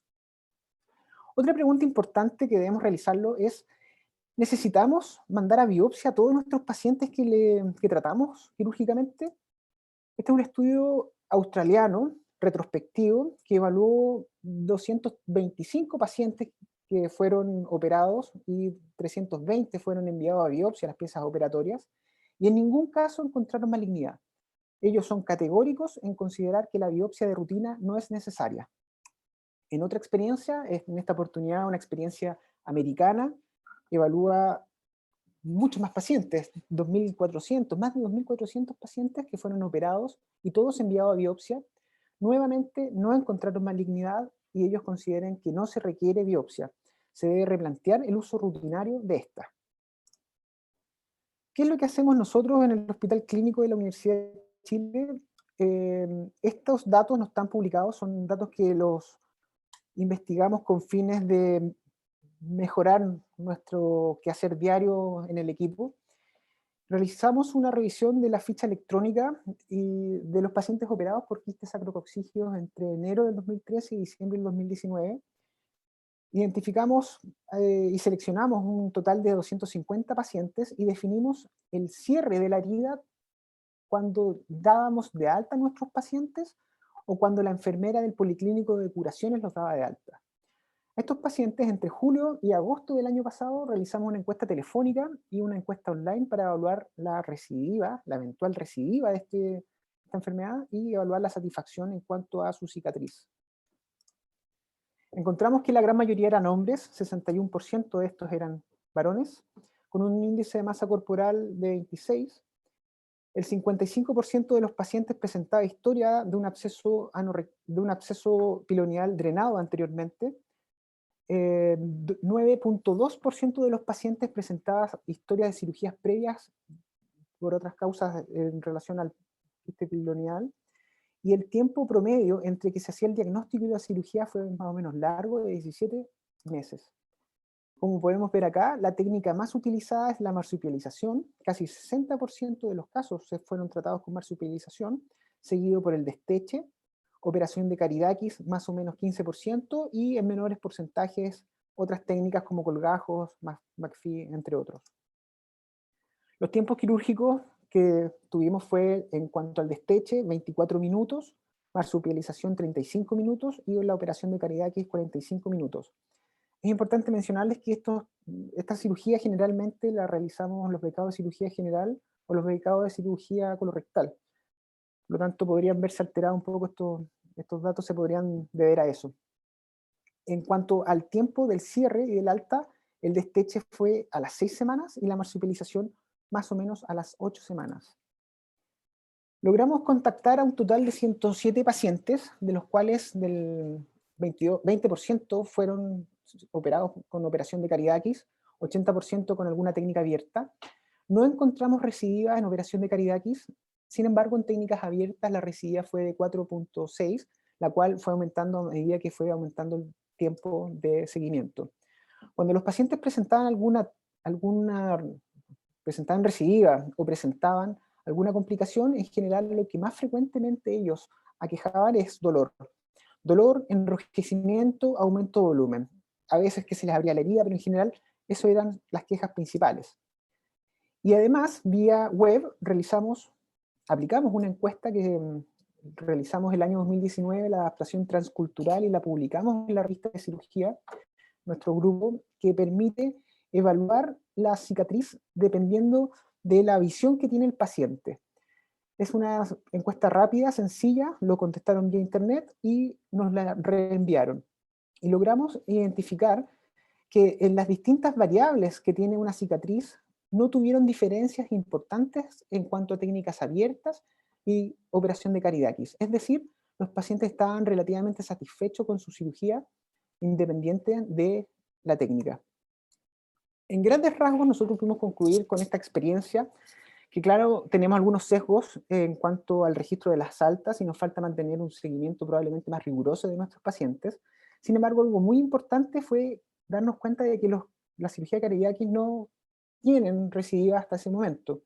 Otra pregunta importante que debemos realizarlo es: ¿necesitamos mandar a biopsia a todos nuestros pacientes que tratamos quirúrgicamente? Este es un estudio australiano, retrospectivo, que evaluó 225 pacientes que fueron operados y 320 fueron enviados a biopsia, a las piezas operatorias, y en ningún caso encontraron malignidad. Ellos son categóricos en considerar que la biopsia de rutina no es necesaria. En otra experiencia, en esta oportunidad una experiencia americana, evalúa muchos más pacientes, 2.400, más de 2.400 pacientes que fueron operados y todos enviados a biopsia. Nuevamente no encontraron malignidad y ellos consideran que no se requiere biopsia. Se debe replantear el uso rutinario de esta. ¿Qué es lo que hacemos nosotros en el Hospital Clínico de la Universidad de Chile? Estos datos no están publicados, son datos que los investigamos con fines de mejorar nuestro quehacer diario en el equipo. Realizamos una revisión de la ficha electrónica y de los pacientes operados por quistes sacrococcígeos entre enero del 2013 y diciembre del 2019. Identificamos y seleccionamos un total de 250 pacientes y definimos el cierre de la herida cuando dábamos de alta a nuestros pacientes o cuando la enfermera del Policlínico de Curaciones los daba de alta. A estos pacientes, entre julio y agosto del año pasado, realizamos una encuesta telefónica y una encuesta online para evaluar la recidiva, la eventual recidiva de esta enfermedad y evaluar la satisfacción en cuanto a su cicatriz. Encontramos que la gran mayoría eran hombres, 61% de estos eran varones, con un índice de masa corporal de 26. El 55% de los pacientes presentaba historia de un absceso pilonial drenado anteriormente. 9.2% de los pacientes presentaba historia de cirugías previas por otras causas en relación al quiste pilonial. Y el tiempo promedio entre que se hacía el diagnóstico y la cirugía fue más o menos largo, de 17 meses. Como podemos ver acá, la técnica más utilizada es la marsupialización. Casi 60% de los casos se fueron tratados con marsupialización, seguido por el desteche, operación de Caridakis, más o menos 15%, y en menores porcentajes otras técnicas como colgajos, McPhee, entre otros. Los tiempos quirúrgicos que tuvimos fue, en cuanto al desteche, 24 minutos, marsupialización 35 minutos y la operación de Caridakis 45 minutos. Es importante mencionarles que esta cirugía generalmente la realizamos los becados de cirugía general o los becados de cirugía colorectal. Por lo tanto, podrían verse alterados un poco estos datos, se podrían deber a eso. En cuanto al tiempo del cierre y del alta, el desteche fue a las 6 semanas y la marsupialización más o menos a las 8 semanas. Logramos contactar a un total de 107 pacientes, de los cuales del 20% fueron operados con operación de Caridaquis, 80% con alguna técnica abierta. No encontramos recidivas en operación de Caridaquis, sin embargo en técnicas abiertas la recidiva fue de 4.6, la cual fue aumentando a medida que fue aumentando el tiempo de seguimiento. Cuando los pacientes presentaban presentaban recidiva o presentaban alguna complicación, en general lo que más frecuentemente ellos aquejaban es dolor. Dolor, enrojecimiento, aumento de volumen. A veces que se les abría la herida, pero en general eso eran las quejas principales. Y además, vía web, aplicamos una encuesta que realizamos el año 2019, la adaptación transcultural, y la publicamos en la revista de cirugía, nuestro grupo, que permite evaluar la cicatriz dependiendo de la visión que tiene el paciente. Es una encuesta rápida, sencilla, lo contestaron vía internet y nos la reenviaron. Y logramos identificar que en las distintas variables que tiene una cicatriz no tuvieron diferencias importantes en cuanto a técnicas abiertas y operación de Caridaquis. Es decir, los pacientes estaban relativamente satisfechos con su cirugía independiente de la técnica. En grandes rasgos nosotros pudimos concluir con esta experiencia que, claro, tenemos algunos sesgos en cuanto al registro de las altas y nos falta mantener un seguimiento probablemente más riguroso de nuestros pacientes. Sin embargo, algo muy importante fue darnos cuenta de que la cirugía de Caridaquis no tienen recidiva hasta ese momento.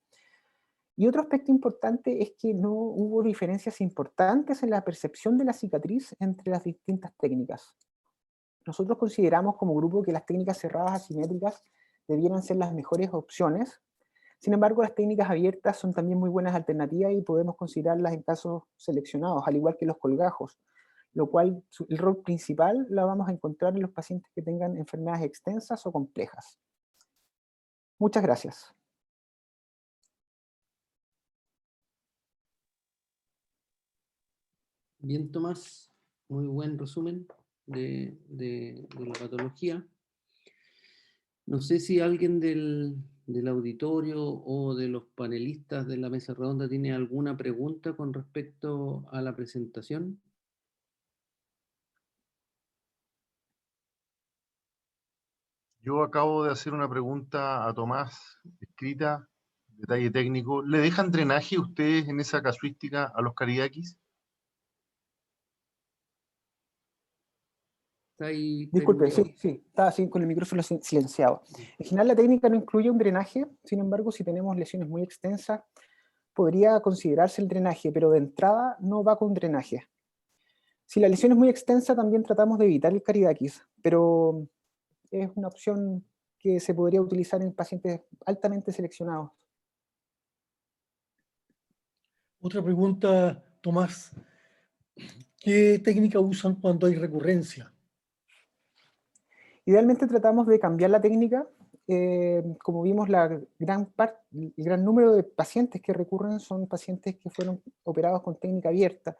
Y otro aspecto importante es que no hubo diferencias importantes en la percepción de la cicatriz entre las distintas técnicas. Nosotros consideramos como grupo que las técnicas cerradas asimétricas debieran ser las mejores opciones. Sin embargo, las técnicas abiertas son también muy buenas alternativas y podemos considerarlas en casos seleccionados, al igual que los colgajos, lo cual el rol principal la vamos a encontrar en los pacientes que tengan enfermedades extensas o complejas. Muchas gracias. Bien, Tomás, muy buen resumen de la patología. No sé si alguien del auditorio o de los panelistas de la mesa redonda tiene alguna pregunta con respecto a la presentación. Yo acabo de hacer una pregunta a Tomás, escrita, detalle técnico. ¿Le dejan drenaje ustedes en esa casuística a los Caridaquis? Disculpe, sí, estaba así con el micrófono silenciado. En general la técnica no incluye un drenaje, sin embargo si tenemos lesiones muy extensas podría considerarse el drenaje, pero de entrada no va con drenaje. Si la lesión es muy extensa también tratamos de evitar el Caridaquis, pero es una opción que se podría utilizar en pacientes altamente seleccionados. Otra pregunta, Tomás. ¿Qué técnica usan cuando hay recurrencia? Idealmente tratamos de cambiar la técnica. Como vimos, el gran número de pacientes que recurren son pacientes que fueron operados con técnica abierta.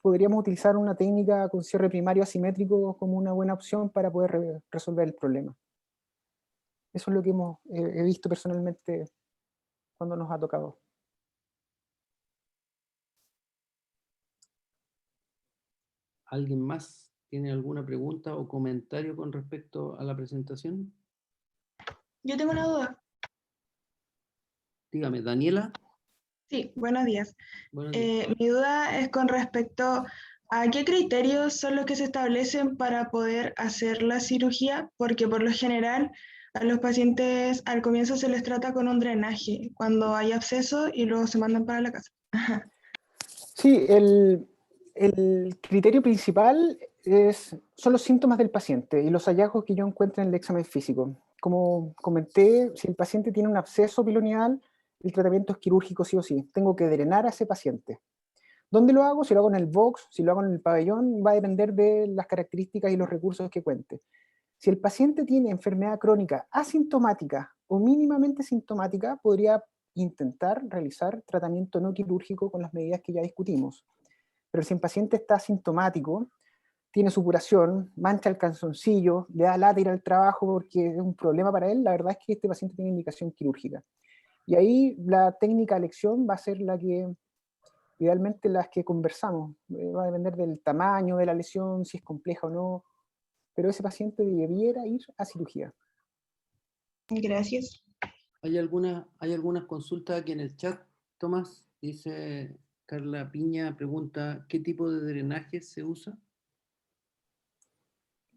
Podríamos utilizar una técnica con cierre primario asimétrico como una buena opción para poder resolver el problema. Eso es lo que he visto personalmente cuando nos ha tocado. ¿Alguien más tiene alguna pregunta o comentario con respecto a la presentación? Yo tengo una duda. Dígame, Daniela. Sí, buenos días. Buenos días. Mi duda es con respecto a qué criterios son los que se establecen para poder hacer la cirugía, porque por lo general a los pacientes al comienzo se les trata con un drenaje, cuando hay absceso y luego se mandan para la casa. Sí, el criterio principal son los síntomas del paciente y los hallazgos que yo encuentro en el examen físico. Como comenté, si el paciente tiene un absceso piloneal, el tratamiento es quirúrgico sí o sí. Tengo que drenar a ese paciente. ¿Dónde lo hago? Si lo hago en el box, si lo hago en el pabellón, va a depender de las características y los recursos que cuente. Si el paciente tiene enfermedad crónica asintomática o mínimamente sintomática, podría intentar realizar tratamiento no quirúrgico con las medidas que ya discutimos. Pero si el paciente está asintomático, tiene supuración, mancha el calzoncillo, le da lata ir al trabajo porque es un problema para él, la verdad es que este paciente tiene indicación quirúrgica. Y ahí la técnica de elección va a ser la que, idealmente las que conversamos. Va a depender del tamaño de la lesión, si es compleja o no, pero ese paciente debiera ir a cirugía. Gracias. Hay algunas consultas aquí en el chat, Tomás. Dice Carla Piña, pregunta, ¿qué tipo de drenaje se usa?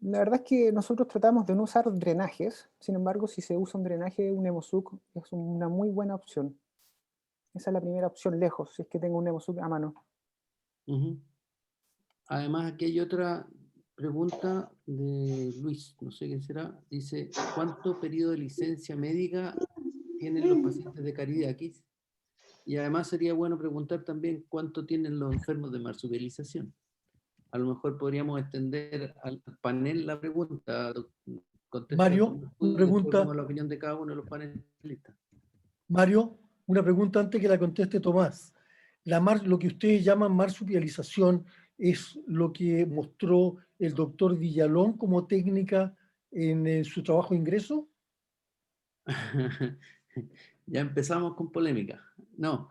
La verdad es que nosotros tratamos de no usar drenajes, sin embargo, si se usa un drenaje, un Hemosuc es una muy buena opción. Esa es la primera opción lejos, si es que tengo un Hemosuc a mano. Uh-huh. Además, aquí hay otra pregunta de Luis, no sé quién será. Dice, ¿cuánto periodo de licencia médica tienen los pacientes de cardíacis? Y además sería bueno preguntar también cuánto tienen los enfermos de marsupialización. A lo mejor podríamos extender al panel la pregunta. Mario, una pregunta. La opinión de cada uno de los panelistas. Mario, una pregunta antes que la conteste Tomás. Lo que ustedes llaman marsupialización es lo que mostró el doctor Villalón como técnica en su trabajo de ingreso. Ya empezamos con polémica. No,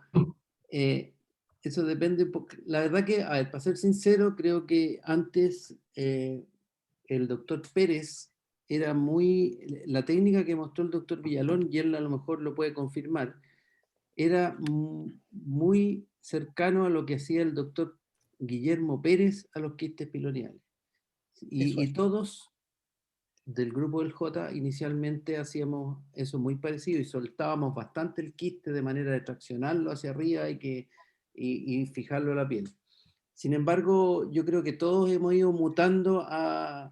eso depende, porque la verdad que, a ver, para ser sincero, creo que antes el doctor Pérez era la técnica que mostró el doctor Villalón, y él a lo mejor lo puede confirmar, era muy cercano a lo que hacía el doctor Guillermo Pérez a los quistes piloniales. Y todos del grupo del J inicialmente hacíamos eso muy parecido y soltábamos bastante el quiste de manera de traccionarlo hacia arriba y fijarlo a la piel. Sin embargo, yo creo que todos hemos ido mutando a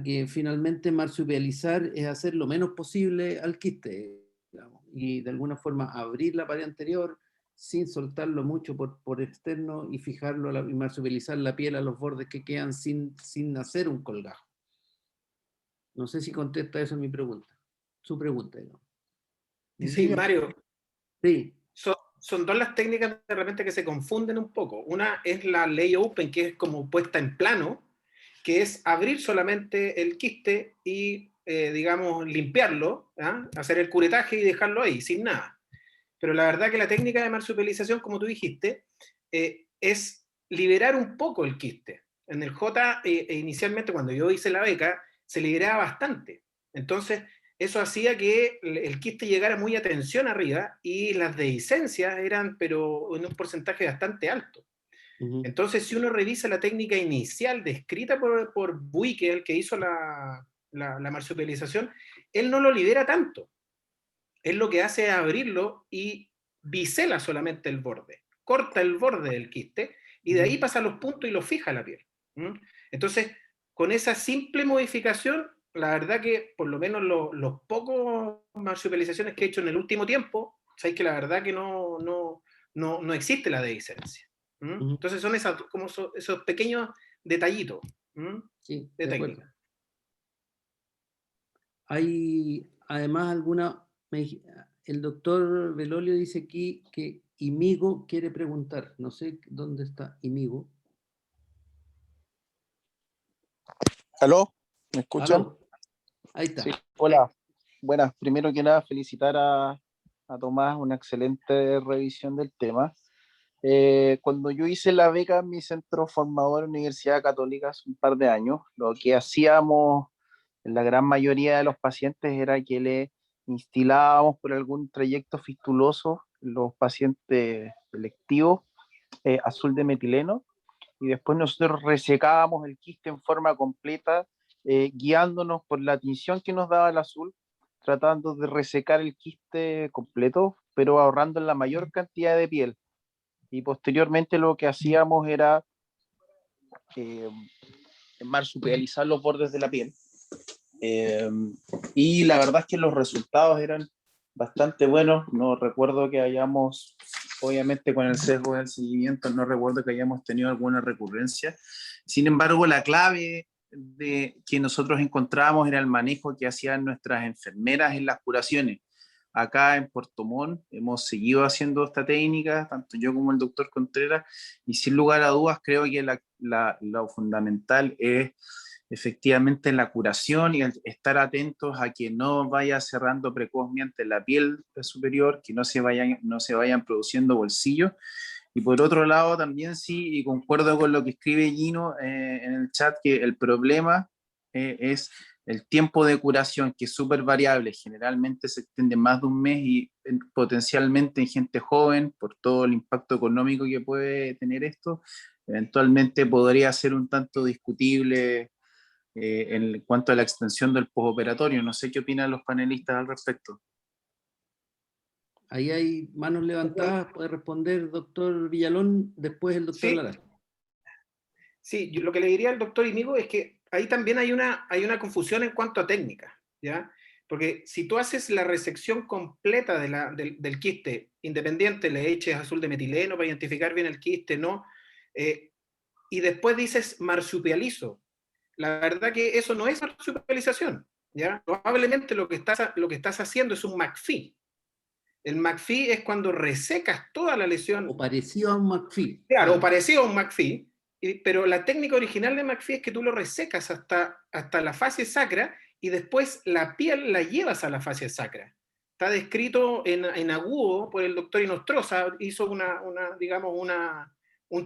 que finalmente marsupializar es hacer lo menos posible al quiste, digamos, y de alguna forma abrir la pared anterior sin soltarlo mucho por externo y fijarlo y marsupializar la piel a los bordes que quedan sin hacer un colgajo. No sé si contesta eso mi pregunta. Su pregunta, digamos. Sí, Mario. Sí. Son dos las técnicas de repente que se confunden un poco. Una es la ley open, que es como puesta en plano, que es abrir solamente el quiste y, digamos, limpiarlo, ¿eh? Hacer el curetaje y dejarlo ahí, sin nada. Pero la verdad que la técnica de marsupialización, como tú dijiste, es liberar un poco el quiste. En el J, inicialmente cuando yo hice la beca, se liberaba bastante. Entonces, eso hacía que el quiste llegara muy a tensión arriba y las dehiscencias eran, pero en un porcentaje bastante alto. Uh-huh. Entonces, si uno revisa la técnica inicial descrita por Buike, el que hizo la marsupialización, él no lo libera tanto. Él lo que hace es abrirlo y bisela solamente el borde, corta el borde del quiste y de ahí pasa a los puntos y lo fija a la piel. Entonces, con esa simple modificación, la verdad que por lo menos los pocos marsupializaciones que he hecho en el último tiempo, sabéis que la verdad que no existe la dehiscencia. Entonces son esos pequeños detallitos sí, de técnica. Hay además el doctor Velolio dice aquí que Imigo quiere preguntar. No sé dónde está Imigo. ¿Aló? ¿Me escuchan? ¿Aló? Ahí está. Sí, hola. Buenas, primero que nada felicitar a Tomás, una excelente revisión del tema. Cuando yo hice la beca en mi centro formador Universidad Católica hace un par de años, lo que hacíamos en la gran mayoría de los pacientes era que le instilábamos por algún trayecto fistuloso los pacientes electivos azul de metileno, y después nosotros resecábamos el quiste en forma completa, guiándonos por la tinción que nos daba el azul, tratando de resecar el quiste completo, pero ahorrando la mayor cantidad de piel. Y posteriormente lo que hacíamos era marsupializar los bordes de la piel. Y la verdad es que los resultados eran bastante buenos. No recuerdo que hayamos, obviamente con el sesgo del seguimiento, no recuerdo que hayamos tenido alguna recurrencia. Sin embargo, la clave que nosotros encontramos era el manejo que hacían nuestras enfermeras en las curaciones. Acá en Puerto Montt hemos seguido haciendo esta técnica, tanto yo como el doctor Contreras, y sin lugar a dudas creo que lo fundamental es efectivamente en la curación y estar atentos a que no vaya cerrando precozmente la piel superior, que no se vayan produciendo bolsillos. Y por otro lado también sí, y concuerdo con lo que escribe Gino en el chat, que el problema es el tiempo de curación, que es súper variable, generalmente se extiende más de un mes y potencialmente en gente joven, por todo el impacto económico que puede tener esto, eventualmente podría ser un tanto discutible en cuanto a la extensión del postoperatorio. No sé qué opinan los panelistas al respecto. Ahí hay manos levantadas, puede responder doctor Villalón, después el doctor Larach. Sí, yo lo que le diría al doctor Íñigo es que ahí también hay una confusión en cuanto a técnica, ¿ya? Porque si tú haces la resección completa del quiste, independiente, le eches azul de metileno para identificar bien el quiste, ¿no? Y después dices marsupializo. La verdad que eso no es marsupialización, ¿ya? Probablemente lo que estás haciendo es un McPhee. El McPhee es cuando resecas toda la lesión. O parecido a un McPhee. Claro, o parecido a un McPhee, pero la técnica original de McPhee es que tú lo resecas hasta la fascia sacra y después la piel la llevas a la fascia sacra. Está descrito en agudo por el doctor Inostroza, hizo un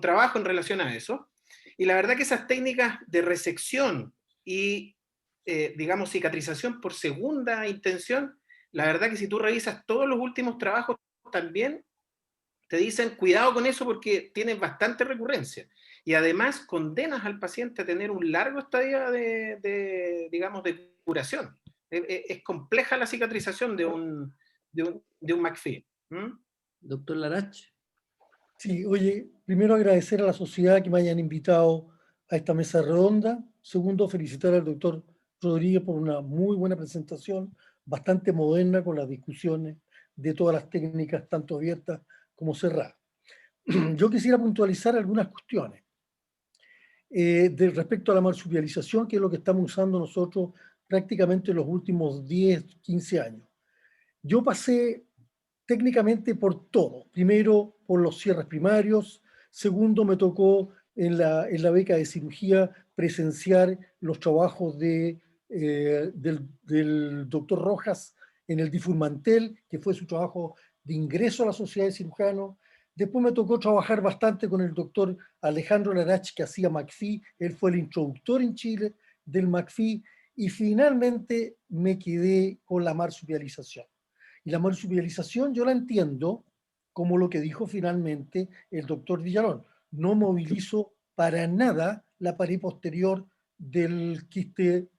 trabajo en relación a eso. Y la verdad que esas técnicas de resección y, digamos, cicatrización por segunda intención, la verdad que si tú revisas todos los últimos trabajos también, te dicen cuidado con eso porque tienes bastante recurrencia. Y además condenas al paciente a tener un largo estadio de curación. Es compleja la cicatrización de un McPhee. Doctor Larach. Sí, oye, primero agradecer a la sociedad que me hayan invitado a esta mesa redonda. Segundo, felicitar al doctor Rodríguez por una muy buena presentación, bastante moderna con las discusiones de todas las técnicas, tanto abiertas como cerradas. Yo quisiera puntualizar algunas cuestiones respecto a la marsupialización, que es lo que estamos usando nosotros prácticamente en los últimos 10, 15 años. Yo pasé técnicamente por todo. Primero, por los cierres primarios. Segundo, me tocó en la beca de cirugía presenciar los trabajos del doctor Rojas en el Difurmantel, que fue su trabajo de ingreso a la Sociedad de Cirujanos. Después me tocó trabajar bastante con el doctor Alejandro Larach, que hacía McPhee. Él fue el introductor en Chile del McPhee. Y finalmente me quedé con la marsupialización. Y la marsupialización yo la entiendo como lo que dijo finalmente el doctor Villalón. No movilizo para nada la pared posterior del quiste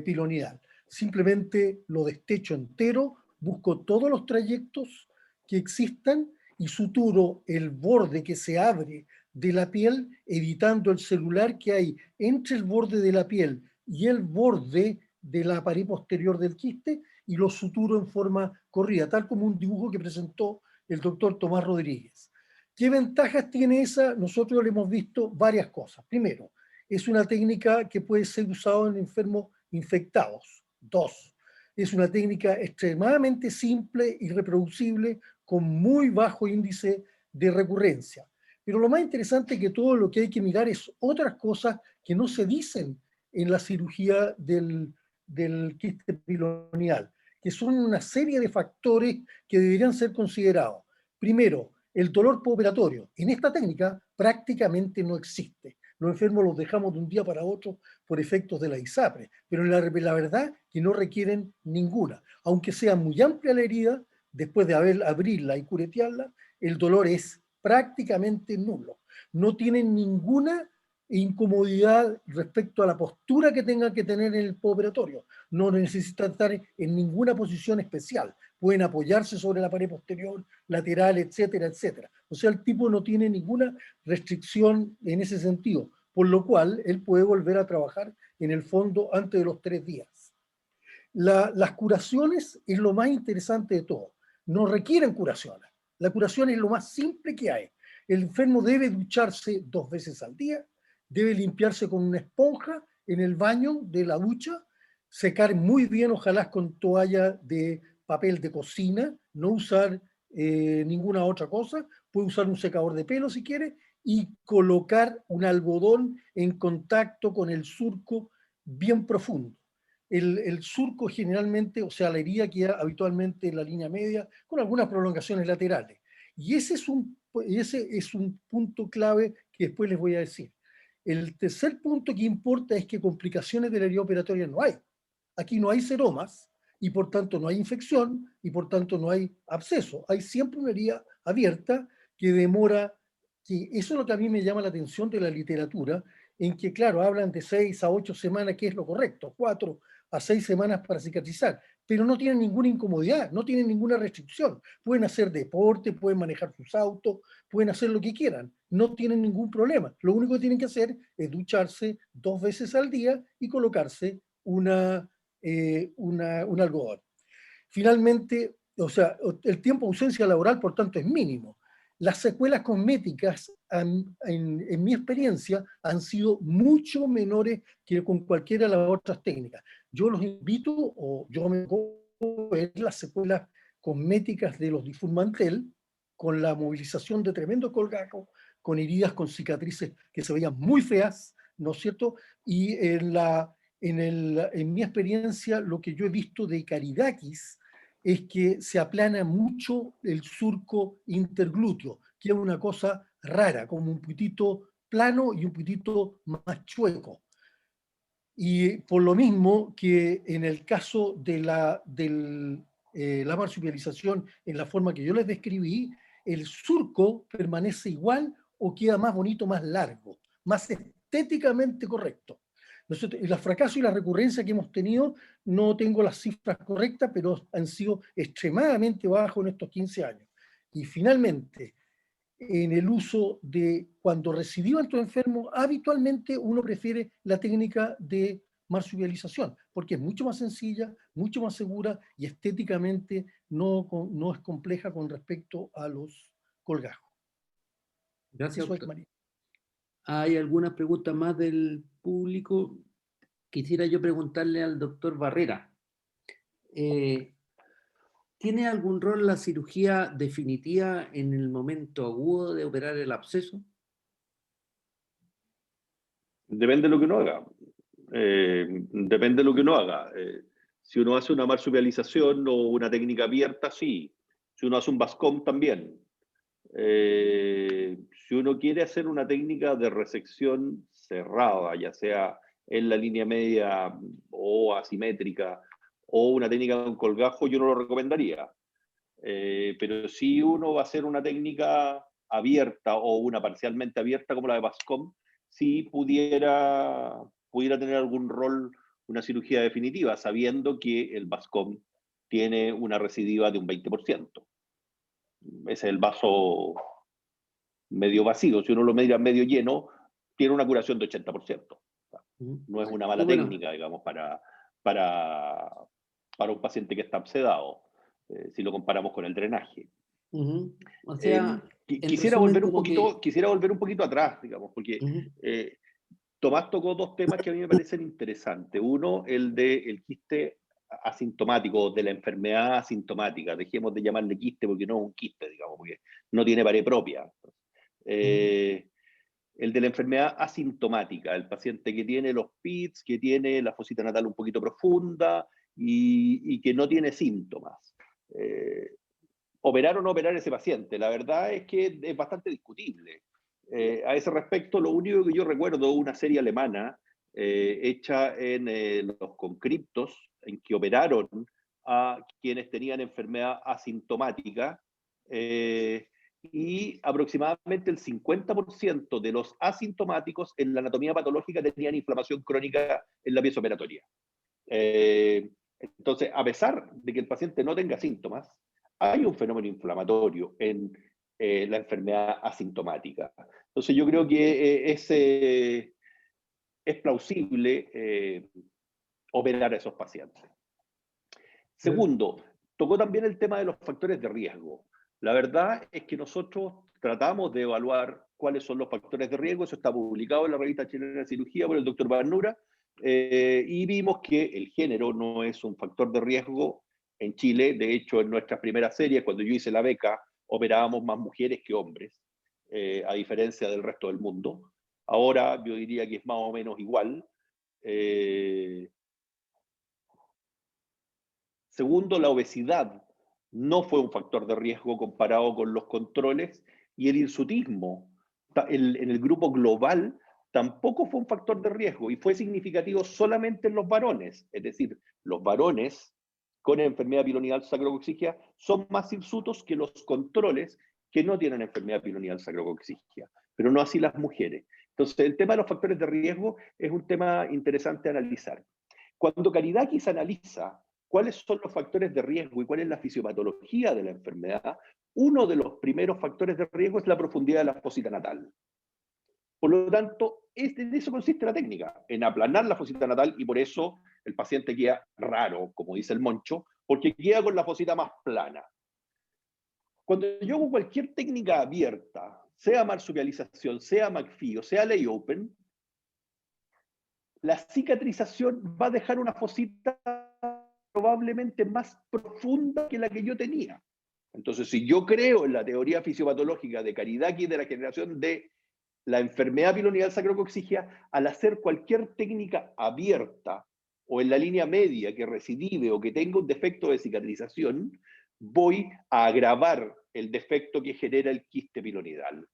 pilonidal. Simplemente lo destecho entero, busco todos los trayectos que existan y suturo el borde que se abre de la piel, evitando el celular que hay entre el borde de la piel y el borde de la pared posterior del quiste, y lo suturo en forma corrida, tal como un dibujo que presentó el doctor Tomás Rodríguez. ¿Qué ventajas tiene esa? Nosotros le hemos visto varias cosas. Primero, es una técnica que puede ser usada en enfermos infectados. Dos, es una técnica extremadamente simple y reproducible con muy bajo índice de recurrencia. Pero lo más interesante que todo lo que hay que mirar es otras cosas que no se dicen en la cirugía del quiste pilonial, que son una serie de factores que deberían ser considerados. Primero, el dolor postoperatorio. En esta técnica prácticamente no existe. Los enfermos los dejamos de un día para otro por efectos de la ISAPRE, pero la verdad que no requieren ninguna. Aunque sea muy amplia la herida, después de abrirla y curetearla, el dolor es prácticamente nulo. No tienen ninguna incomodidad respecto a la postura que tengan que tener en el postoperatorio. No necesitan estar en ninguna posición especial. Pueden apoyarse sobre la pared posterior, lateral, etcétera, etcétera. O sea, el tipo no tiene ninguna restricción en ese sentido, por lo cual él puede volver a trabajar en el fondo antes de los 3 días. Las curaciones es lo más interesante de todo. No requieren curaciones. La curación es lo más simple que hay. El enfermo debe ducharse 2 veces al día, debe limpiarse con una esponja en el baño de la ducha, secar muy bien, ojalá con toalla de papel de cocina, no usar ninguna otra cosa, puede usar un secador de pelo si quiere, y colocar un algodón en contacto con el surco bien profundo. El surco generalmente, o sea, la herida queda habitualmente en la línea media, con algunas prolongaciones laterales. Y ese es un punto clave que después les voy a decir. El tercer punto que importa es que complicaciones de la herida operatoria no hay. Aquí no hay seromas, y por tanto no hay infección, y por tanto no hay absceso. Hay siempre una herida abierta que demora, que eso es lo que a mí me llama la atención de la literatura, en que, claro, hablan de 6 a 8 semanas, que es lo correcto, 4 a 6 semanas para cicatrizar, pero no tienen ninguna incomodidad, no tienen ninguna restricción. Pueden hacer deporte, pueden manejar sus autos, pueden hacer lo que quieran, no tienen ningún problema. Lo único que tienen que hacer es ducharse 2 veces al día y colocarse un algodón. Finalmente, o sea, el tiempo de ausencia laboral, por tanto, es mínimo. Las secuelas cosméticas, en mi experiencia, han sido mucho menores que con cualquiera de las otras técnicas. Yo los invito, o yo me puedo ver las secuelas cosméticas de los Difurmantel, con la movilización de tremendo colgajo, con heridas con cicatrices que se veían muy feas, ¿no es cierto? Y en mi experiencia, lo que yo he visto de Caridakis es que se aplana mucho el surco interglúteo, que es una cosa rara, como un poquitito plano y un poquitito más chueco. Y por lo mismo que en el caso de la marsupialización, en la forma que yo les describí, el surco permanece igual o queda más bonito, más largo, más estéticamente correcto. Los fracasos y la recurrencia que hemos tenido, no tengo las cifras correctas, pero han sido extremadamente bajos en estos 15 años. Y finalmente, en el uso de cuando recidivan estos enfermos, habitualmente uno prefiere la técnica de marsupialización, porque es mucho más sencilla, mucho más segura y estéticamente no es compleja con respecto a los colgajos. Gracias, Eso es, doctor. María. Hay algunas preguntas más del público. Quisiera yo preguntarle al doctor Barrera. ¿Tiene algún rol la cirugía definitiva en el momento agudo de operar el absceso? Depende de lo que uno haga. Depende de lo que uno haga. Si uno hace una marsupialización o una técnica abierta, sí. Si uno hace un Bascom, también. Si uno quiere hacer una técnica de resección cerrada, ya sea en la línea media o asimétrica, o una técnica con colgajo, yo no lo recomendaría. Pero si uno va a hacer una técnica abierta o una parcialmente abierta como la de Bascom, sí pudiera tener algún rol una cirugía definitiva, sabiendo que el Bascom tiene una recidiva de un 20%. Ese es el vaso medio vacío. Si uno lo mira medio lleno, tiene una curación de 80%. No es una mala técnica, digamos, para un paciente que está absedado, si lo comparamos con el drenaje. O sea, quisiera volver un poquito atrás, digamos, porque Tomás tocó dos temas que a mí me parecen interesantes. Uno, el del quiste asintomático, de la enfermedad asintomática. Dejemos de llamarle quiste porque no es un quiste, digamos, porque no tiene pared propia. El de la enfermedad asintomática, el paciente que tiene los PITS, que tiene la fosita natal un poquito profunda y que no tiene síntomas. ¿Operar o no operar a ese paciente? La verdad es que es bastante discutible. A ese respecto, lo único que yo recuerdo, una serie alemana hecha en los conscriptos, en que operaron a quienes tenían enfermedad asintomática, y aproximadamente el 50% de los asintomáticos en la anatomía patológica tenían inflamación crónica en la pieza operatoria. Entonces, a pesar de que el paciente no tenga síntomas, hay un fenómeno inflamatorio en la enfermedad asintomática. Entonces, yo creo que es plausible operar a esos pacientes. Segundo, tocó también el tema de los factores de riesgo. La verdad es que nosotros tratamos de evaluar cuáles son los factores de riesgo. Eso está publicado en la revista chilena de cirugía por el doctor Barnura, y vimos que el género no es un factor de riesgo en Chile. De hecho, en nuestras primeras series, cuando yo hice la beca, operábamos más mujeres que hombres, a diferencia del resto del mundo. Ahora yo diría que es más o menos igual, Segundo, la obesidad no fue un factor de riesgo comparado con los controles, y el hirsutismo en el grupo global tampoco fue un factor de riesgo y fue significativo solamente en los varones. Es decir, los varones con enfermedad pilonidal sacrocoxigia son más hirsutos que los controles que no tienen enfermedad pilonidal sacrocoxigia, pero no así las mujeres. Entonces, el tema de los factores de riesgo es un tema interesante a analizar. Cuando Karidakis analiza cuáles son los factores de riesgo y cuál es la fisiopatología de la enfermedad, uno de los primeros factores de riesgo es la profundidad de la fosita natal. Por lo tanto, en eso consiste la técnica, en aplanar la fosita natal, y por eso el paciente queda raro, como dice el Moncho, porque queda con la fosita más plana. Cuando yo hago cualquier técnica abierta, sea marsupialización, sea McPhee o sea lay open, la cicatrización va a dejar una fosita probablemente más profunda que la que yo tenía. Entonces, si yo creo en la teoría fisiopatológica de Karidakis de la generación de la enfermedad pilonidal sacrocoxigia, al hacer cualquier técnica abierta o en la línea media que recidive o que tenga un defecto de cicatrización, voy a agravar el defecto que genera el quiste pilonidal.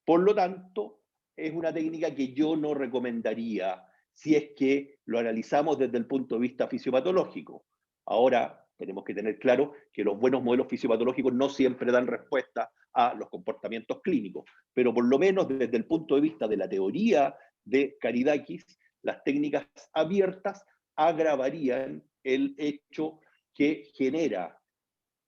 Por lo tanto, es una técnica que yo no recomendaría si es que lo analizamos desde el punto de vista fisiopatológico. Ahora, tenemos que tener claro que los buenos modelos fisiopatológicos no siempre dan respuesta a los comportamientos clínicos, pero por lo menos desde el punto de vista de la teoría de Karidakis, las técnicas abiertas agravarían el hecho que genera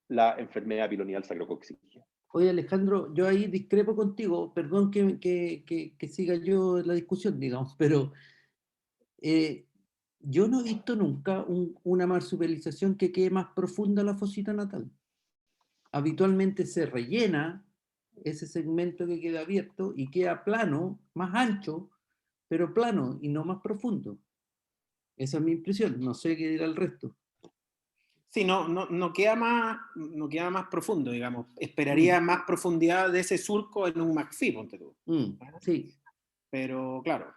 la enfermedad pilonidal sacrocoxigia. Oye, Alejandro, yo ahí discrepo contigo, perdón que siga yo la discusión, digamos, pero yo no he visto nunca una marsupialización que quede más profunda la fosita natal. Habitualmente se rellena ese segmento que queda abierto y queda plano, más ancho, pero plano y no más profundo. Esa es mi impresión, no sé qué dirá el resto. Sí, no queda más profundo, digamos. Esperaría más profundidad de ese surco en un McPhee, ponte tú. Sí. Pero, claro.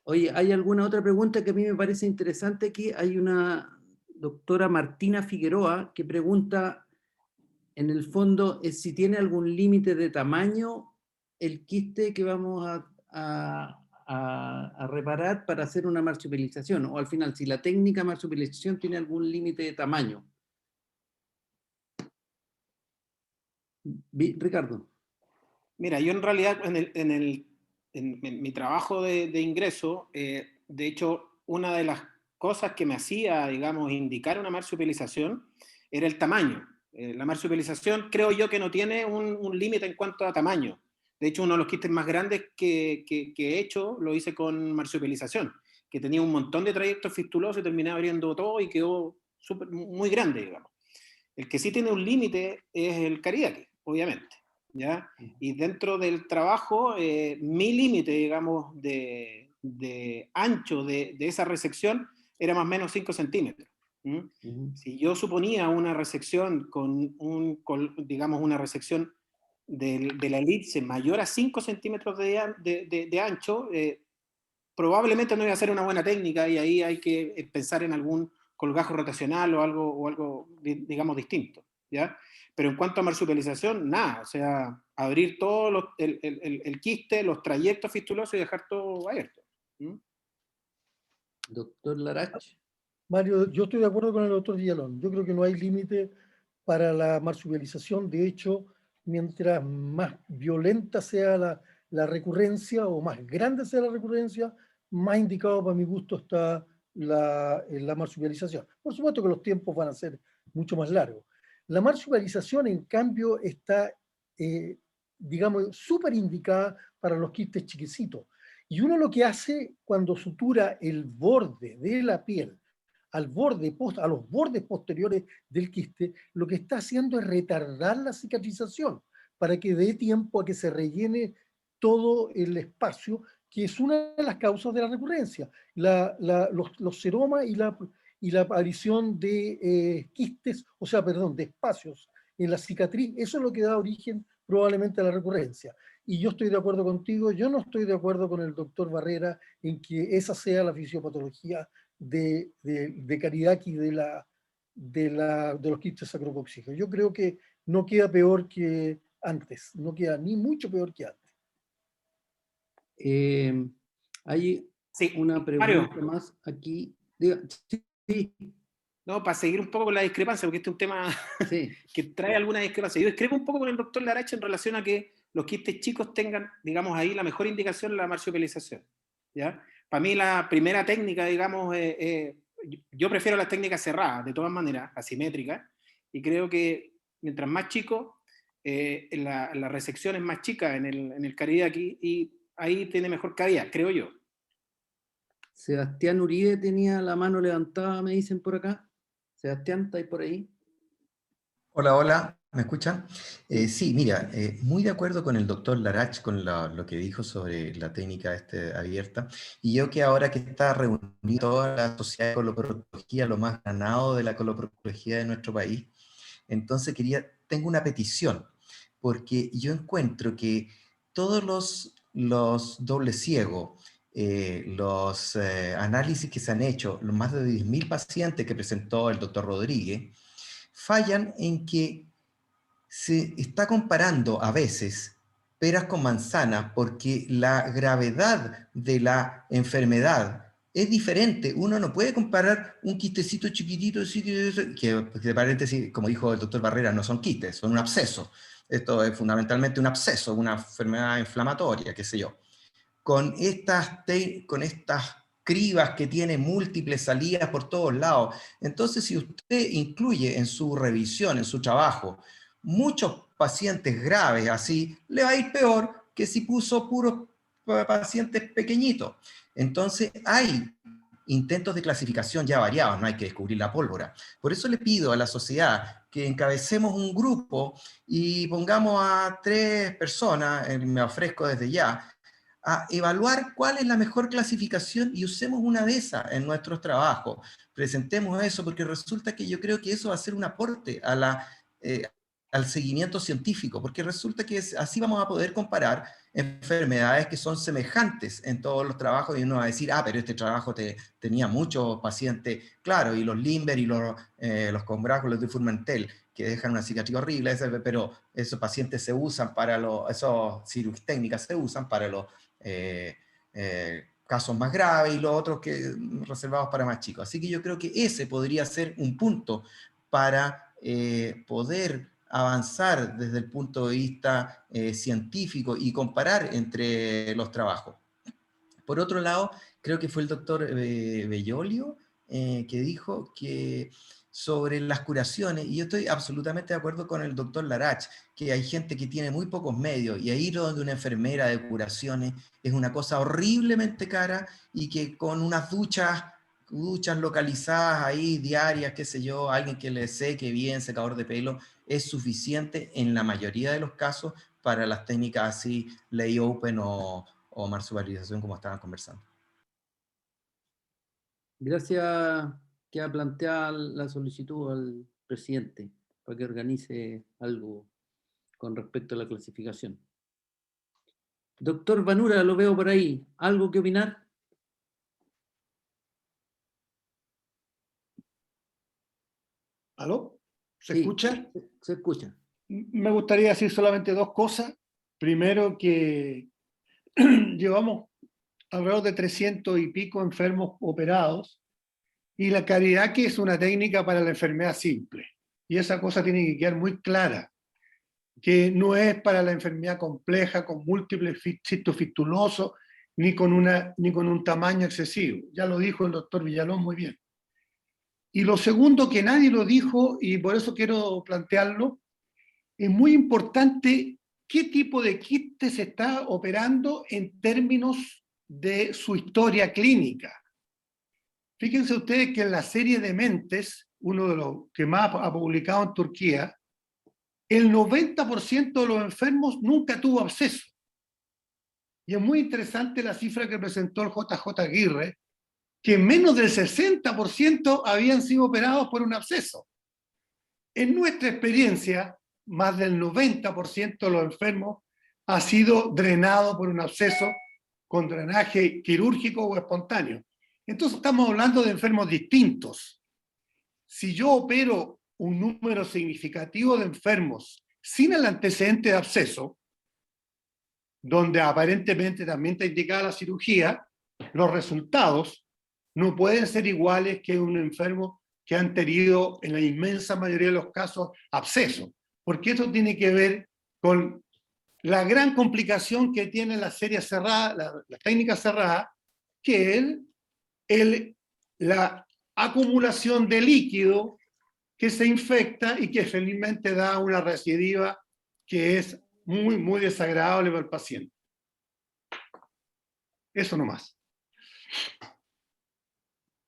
Oye, ¿hay alguna otra pregunta que a mí me parece interesante aquí? Hay una doctora Martina Figueroa que pregunta, en el fondo, si tiene algún límite de tamaño el quiste que vamos a reparar para hacer una marsupialización, o al final, si la técnica de marsupialización tiene algún límite de tamaño. Ricardo. Mira, yo en realidad en mi trabajo de ingreso, de hecho, una de las cosas que me hacía, digamos, indicar una marsupialización era el tamaño. La marsupialización creo yo que no tiene un límite en cuanto a tamaño. De hecho, uno de los quistes más grandes que he hecho lo hice con marsupialización, que tenía un montón de trayectos fistulosos y terminé abriendo todo y quedó muy grande, digamos. El que sí tiene un límite es el Karidakis, obviamente, ¿ya? Y dentro del trabajo, mi límite, digamos, de ancho de esa resección era más o menos 5 centímetros. Si yo suponía una resección digamos, una resección de la elipse mayor a 5 centímetros de ancho, probablemente no iba a ser una buena técnica, y ahí hay que pensar en algún colgajo rotacional o algo digamos, distinto, ¿ya? Pero en cuanto a marsupialización, nada, o sea, abrir todo el quiste, los trayectos fistulosos y dejar todo abierto. Doctor Larach. Mario, yo estoy de acuerdo con el doctor Villalón. Yo creo que no hay límite para la marsupialización. De hecho, mientras más violenta sea la recurrencia o más grande sea la recurrencia, más indicado para mi gusto está la marsupialización. Por supuesto que los tiempos van a ser mucho más largos. La marsupialización, en cambio, está, digamos, súper indicada para los quistes chiquicitos. Y uno lo que hace cuando sutura el borde de la piel a los bordes posteriores del quiste, lo que está haciendo es retardar la cicatrización para que dé tiempo a que se rellene todo el espacio, que es una de las causas de la recurrencia. Los seromas y la aparición de quistes, de espacios en la cicatriz, eso es lo que da origen probablemente la recurrencia. Y yo estoy de acuerdo contigo, yo no estoy de acuerdo con el doctor Barrera en que esa sea la fisiopatología de Kariaki de los quistes sacrocóccigos. Yo creo que no queda peor que antes, no queda ni mucho peor que antes. Hay Sí, una pregunta Mario. más aquí. Diga, sí. No, para seguir un poco con la discrepancia, porque este es un tema Sí. que trae alguna discrepancia. Yo discrepo un poco con el doctor Larach en relación a que los quistes chicos tengan, digamos, ahí la mejor indicación, la marsupialización, ¿ya? Para mí la primera técnica, digamos, yo prefiero las técnicas cerradas, de todas maneras, asimétricas, y creo que mientras más chico, la resección es más chica en el Kariaki, y ahí tiene mejor calidad, creo yo. Sebastián Uribe tenía la mano levantada, me dicen por acá. Sebastián, ¿estáis por ahí? Hola, hola, ¿me escuchan? Sí, mira, muy de acuerdo con el doctor Larach, con lo que dijo sobre la técnica abierta, y yo que ahora que está reunido toda la sociedad de coloproctología, lo más ganado de la coloproctología de nuestro país, entonces tengo una petición, porque yo encuentro que todos los dobles ciegos, los análisis que se han hecho, los más de 10.000 pacientes que presentó el doctor Rodríguez, fallan en que se está comparando a veces peras con manzanas porque la gravedad de la enfermedad es diferente. Uno no puede comparar un quistecito chiquitito, que de paréntesis, como dijo el doctor Barrera, no son quistes, son un absceso. Esto es fundamentalmente un absceso, una enfermedad inflamatoria, qué sé yo. Con estas cribas que tienen múltiples salidas por todos lados. Entonces, si usted incluye en su revisión, en su trabajo, muchos pacientes graves así, le va a ir peor que si puso puros pacientes pequeñitos. Entonces, hay intentos de clasificación ya variados, no hay que descubrir la pólvora. Por eso le pido a la sociedad que encabecemos un grupo y pongamos a 3 personas, me ofrezco desde ya, a evaluar cuál es la mejor clasificación y usemos una de esas en nuestros trabajos. Presentemos eso porque resulta que yo creo que eso va a ser un aporte al seguimiento científico, porque resulta que así vamos a poder comparar enfermedades que son semejantes en todos los trabajos y uno va a decir, pero este trabajo tenía muchos pacientes, claro, y los Limber y los combráculos de Formentel, que dejan una cicatriz horrible, pero esos pacientes se usan para esas cirugías técnicas se usan para los casos más graves y los otros que reservados para más chicos. Así que yo creo que ese podría ser un punto para poder avanzar desde el punto de vista científico y comparar entre los trabajos. Por otro lado, creo que fue el doctor Bellolio que dijo que sobre las curaciones, y yo estoy absolutamente de acuerdo con el doctor Larach, que hay gente que tiene muy pocos medios, y ahí donde una enfermera de curaciones es una cosa horriblemente cara, y que con unas duchas localizadas ahí, diarias, qué sé yo, alguien que le seque bien, secador de pelo, es suficiente en la mayoría de los casos para las técnicas así, lay open o marsupialización como estaban conversando. Gracias. Queda planteada la solicitud al presidente para que organice algo con respecto a la clasificación. Doctor Vanura, lo veo por ahí. ¿Algo que opinar? ¿Aló? ¿Se Sí, escucha? Se escucha. Me gustaría decir solamente 2 cosas. Primero, que llevamos alrededor de 300 y pico enfermos operados, y la Kariaki es una técnica para la enfermedad simple. Y esa cosa tiene que quedar muy clara, que no es para la enfermedad compleja, con múltiples cistos fistulosos, ni con un tamaño excesivo. Ya lo dijo el doctor Villalón muy bien. Y lo segundo, que nadie lo dijo, y por eso quiero plantearlo, es muy importante qué tipo de quiste se está operando en términos de su historia clínica. Fíjense ustedes que en la serie de Mentes, uno de los que más ha publicado en Turquía, el 90% de los enfermos nunca tuvo absceso. Y es muy interesante la cifra que presentó el JJ Aguirre, que menos del 60% habían sido operados por un absceso. En nuestra experiencia, más del 90% de los enfermos ha sido drenado por un absceso con drenaje quirúrgico o espontáneo. Entonces estamos hablando de enfermos distintos. Si yo opero un número significativo de enfermos sin el antecedente de absceso, donde aparentemente también está indicada la cirugía, los resultados no pueden ser iguales que un enfermo que han tenido en la inmensa mayoría de los casos absceso, porque esto tiene que ver con la gran complicación que tiene la serie cerrada, la técnica cerrada, que es la acumulación de líquido que se infecta y que felizmente da una recidiva que es muy, muy desagradable para el paciente. Eso nomás.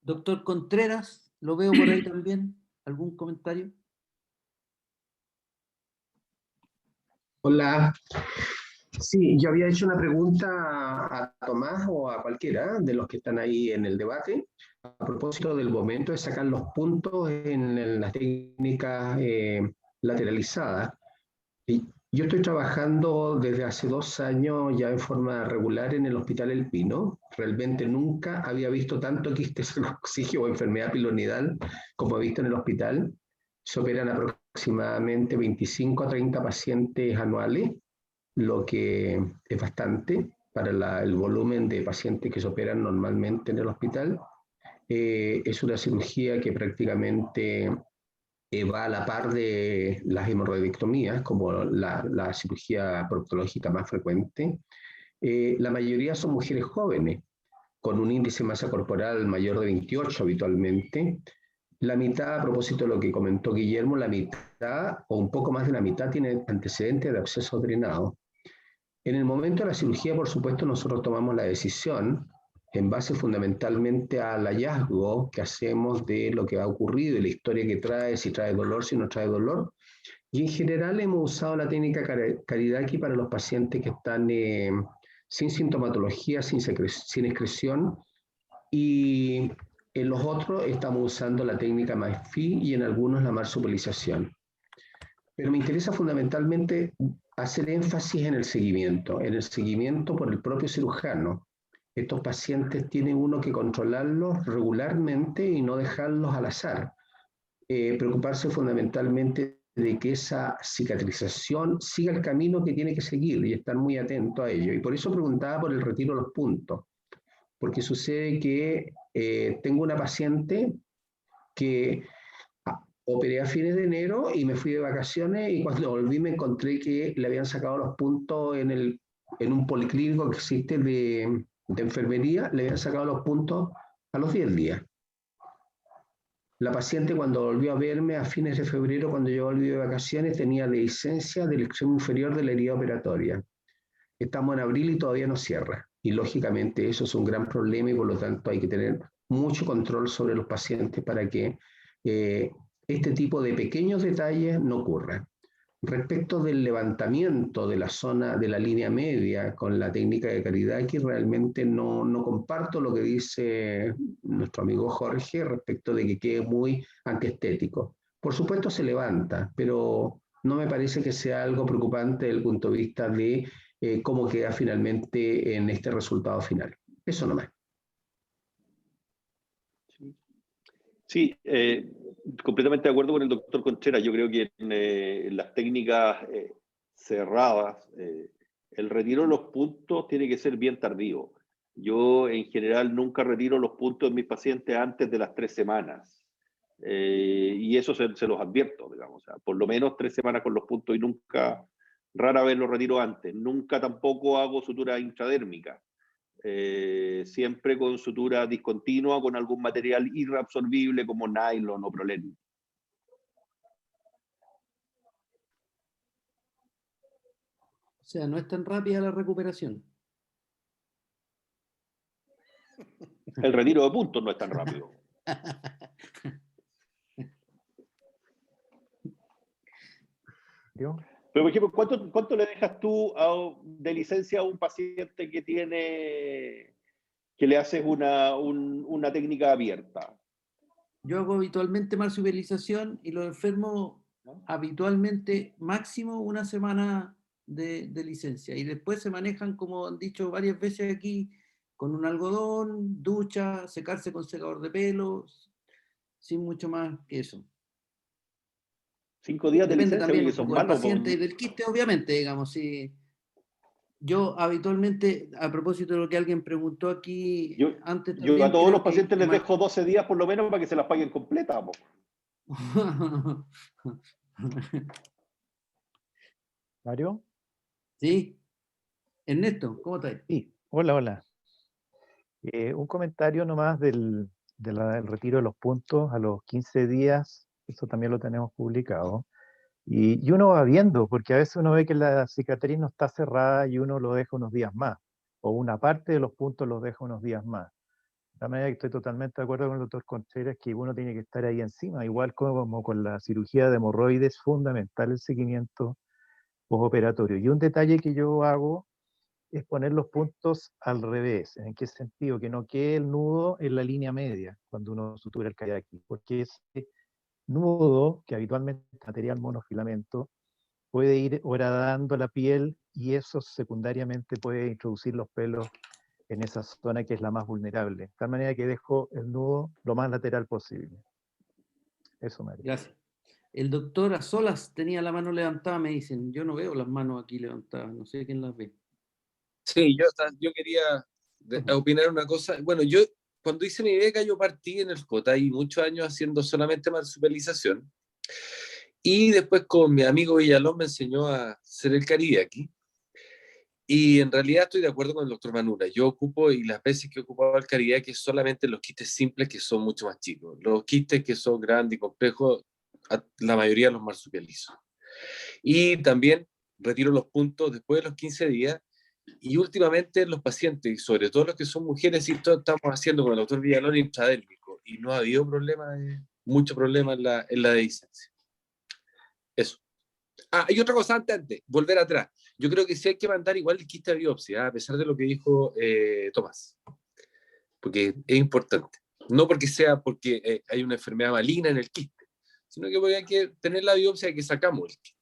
Doctor Contreras, lo veo por ahí también. ¿Algún comentario? Hola. Sí, yo había hecho una pregunta a Tomás o a cualquiera de los que están ahí en el debate a propósito del momento de sacar los puntos en las técnicas lateralizadas. Y yo estoy trabajando desde hace 2 años ya en forma regular en el Hospital El Pino. Realmente nunca había visto tanto quiste sacrococigio o enfermedad pilonidal como he visto en el hospital. Se operan aproximadamente 25 a 30 pacientes anuales, lo que es bastante para el volumen de pacientes que se operan normalmente en el hospital. Es una cirugía que prácticamente va a la par de las hemorroidectomías, como la cirugía proctológica más frecuente. La mayoría son mujeres jóvenes, con un índice de masa corporal mayor de 28 habitualmente. La mitad, a propósito de lo que comentó Guillermo, la mitad o un poco más de la mitad tiene antecedentes de absceso drenado. En el momento de la cirugía, por supuesto, nosotros tomamos la decisión en base fundamentalmente al hallazgo que hacemos de lo que ha ocurrido y la historia que trae, si trae dolor, si no trae dolor. Y en general hemos usado la técnica Karidaki para los pacientes que están sin sintomatología, sin excreción, y en los otros estamos usando la técnica MAEFI y en algunos la marsupialización. Pero me interesa fundamentalmente hacer énfasis en el seguimiento por el propio cirujano. Estos pacientes tienen uno que controlarlos regularmente y no dejarlos al azar. Preocuparse fundamentalmente de que esa cicatrización siga el camino que tiene que seguir y estar muy atento a ello. Y por eso preguntaba por el retiro de los puntos, porque sucede que tengo una paciente que operé a fines de enero y me fui de vacaciones y cuando volví me encontré que le habían sacado los puntos en un policlínico que existe de enfermería, le habían sacado los puntos a los 10 días. La paciente cuando volvió a verme a fines de febrero, cuando yo volví de vacaciones, tenía dehiscencia del extremo inferior de la herida operatoria. Estamos en abril y todavía no cierra. Y lógicamente eso es un gran problema y por lo tanto hay que tener mucho control sobre los pacientes para que este tipo de pequeños detalles no ocurran. Respecto del levantamiento de la zona de la línea media con la técnica de Karidaki, realmente no comparto lo que dice nuestro amigo Jorge respecto de que quede muy antiestético. Por supuesto se levanta, pero no me parece que sea algo preocupante desde el punto de vista de cómo queda finalmente en este resultado final. Eso nomás. Sí, completamente de acuerdo con el doctor Contreras. Yo creo que en las técnicas cerradas, el retiro de los puntos tiene que ser bien tardío. Yo en general nunca retiro los puntos de mis pacientes antes de las 3 semanas. Y eso se los advierto, digamos. O sea, por lo menos 3 semanas con los puntos y nunca, rara vez los retiro antes. Nunca tampoco hago sutura intradérmica. Siempre con sutura discontinua con algún material irreabsorbible como nylon o prolén. O sea, no es tan rápida la recuperación. El retiro de puntos no es tan rápido. Pero, por ejemplo, ¿cuánto le dejas tú de licencia a un paciente que le haces una técnica abierta? Yo hago habitualmente marsupialización y los enfermos habitualmente máximo una semana de licencia. Y después se manejan, como han dicho varias veces aquí, con un algodón, ducha, secarse con secador de pelo, sin mucho más que eso. 5 días de Depende licencia, también oye, un que son poco del malos. paciente y del quiste, obviamente, digamos. Si yo habitualmente, a propósito de lo que alguien preguntó aquí antes Yo a también, todos creo los pacientes les que dejo 12 días por lo menos para que se las paguen completas. Po. Mario. Sí. Ernesto, ¿cómo estás? Sí, hola, hola. Un comentario nomás del retiro de los puntos a los 15 días, eso también lo tenemos publicado. Y uno va viendo, porque a veces uno ve que la cicatriz no está cerrada y uno lo deja unos días más, o una parte de los puntos los deja unos días más. De la manera que estoy totalmente de acuerdo con el doctor Contreras que uno tiene que estar ahí encima, igual como con la cirugía de hemorroides, fundamental el seguimiento postoperatorio. Y un detalle que yo hago es poner los puntos al revés. ¿En qué sentido? Que no quede el nudo en la línea media cuando uno sutura el kayaki, porque ese nudo, que habitualmente es material monofilamento, puede ir horadando la piel y eso secundariamente puede introducir los pelos en esa zona que es la más vulnerable. De tal manera que dejo el nudo lo más lateral posible. Eso, Mario. Gracias. El doctor Azolas tenía la mano levantada, me dicen. Yo no veo las manos aquí levantadas, no sé quién las ve. Sí, yo quería opinar una cosa. Bueno, yo cuando hice mi beca yo partí en el Jota y muchos años haciendo solamente marsupialización. Y después con mi amigo Villalón me enseñó a hacer el Caribe. Y en realidad estoy de acuerdo con el doctor Manura. Yo ocupo, y las veces que he ocupado el Caribe, que es solamente los quistes simples que son mucho más chicos. Los quistes que son grandes y complejos, la mayoría los marsupializo. Y también retiro los puntos después de los 15 días. Y últimamente los pacientes, y sobre todo los que son mujeres, y todo estamos haciendo con el doctor Villalón intradérmico. Y no ha habido mucho problema en la dehiscencia. Eso. Hay otra cosa antes, volver atrás. Yo creo que sí hay que mandar igual el quiste a biopsia, a pesar de lo que dijo Tomás. Porque es importante. No porque hay una enfermedad maligna en el quiste, sino que porque hay que tener la biopsia que sacamos el quiste.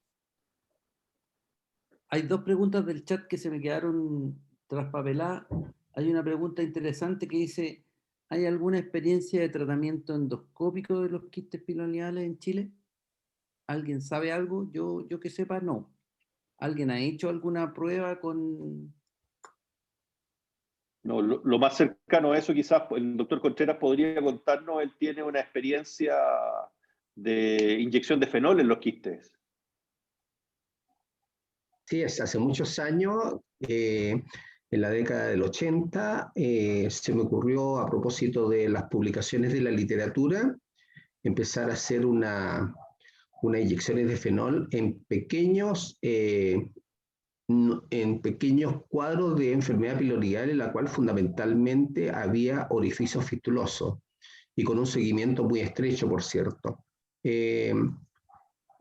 Hay dos preguntas del chat que se me quedaron traspapeladas. Hay una pregunta interesante que dice, ¿hay alguna experiencia de tratamiento endoscópico de los quistes piloneales en Chile? ¿Alguien sabe algo? Yo que sepa, no. ¿Alguien ha hecho alguna prueba con...? No, lo más cercano a eso quizás el doctor Contreras podría contarnos, él tiene una experiencia de inyección de fenol en los quistes. Sí, hace muchos años, en la década del 80, se me ocurrió, a propósito de las publicaciones de la literatura, empezar a hacer unas inyecciones de fenol en pequeños cuadros de enfermedad pilorial, en la cual fundamentalmente había orificios fistulosos y con un seguimiento muy estrecho, por cierto.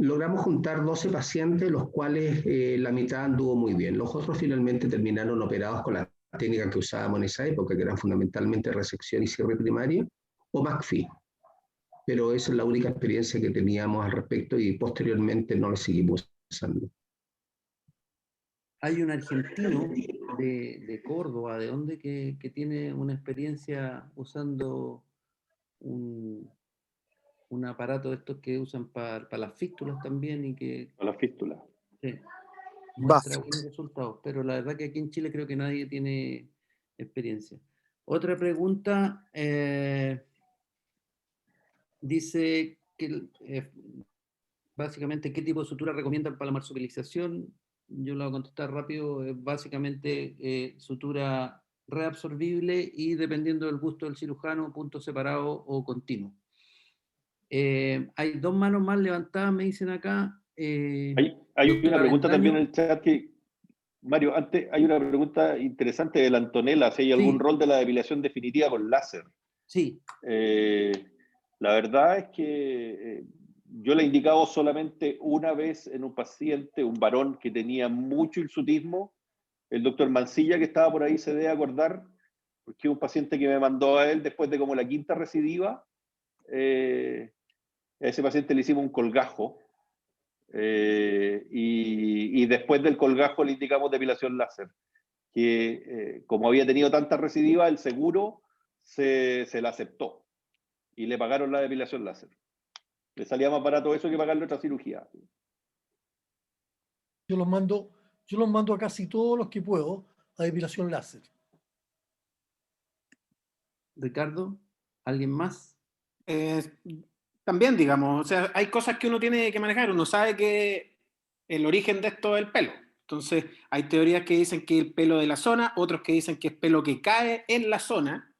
Logramos juntar 12 pacientes, los cuales la mitad anduvo muy bien. Los otros finalmente terminaron operados con la técnica que usábamos en esa época, que eran fundamentalmente resección y cierre primario, o McPhee. Pero esa es la única experiencia que teníamos al respecto y posteriormente no lo seguimos usando. Hay un argentino de Córdoba, ¿de dónde? Que tiene una experiencia usando un aparato de estos que usan para las fístulas también y que... Para las fístulas. Sí, muestra buenos resultados, pero la verdad que aquí en Chile creo que nadie tiene experiencia. Otra pregunta, dice que básicamente qué tipo de sutura recomiendan para la marsupialización. Yo lo voy a contestar rápido, básicamente sutura reabsorbible y dependiendo del gusto del cirujano, punto separado o continuo. Hay dos manos más levantadas, me dicen acá. Hay una pregunta también en el chat que, Mario, antes hay una pregunta interesante de la Antonella, si hay algún rol de la depilación definitiva con láser. Sí. La verdad es que yo le he indicado solamente una vez en un paciente, un varón que tenía mucho hirsutismo, el doctor Mancilla, que estaba por ahí, se debe acordar, porque un paciente que me mandó a él después de como la quinta recidiva, a ese paciente le hicimos un colgajo y después del colgajo le indicamos depilación láser, que como había tenido tanta recidiva, el seguro se la aceptó y le pagaron la depilación láser. Le salía más barato eso que pagarle otra cirugía. Yo los mando a casi todos los que puedo a depilación láser. Ricardo, ¿alguien más? También, digamos, o sea, hay cosas que uno tiene que manejar. Uno sabe que el origen de esto es el pelo. Entonces, hay teorías que dicen que es el pelo de la zona, otros que dicen que es pelo que cae en la zona.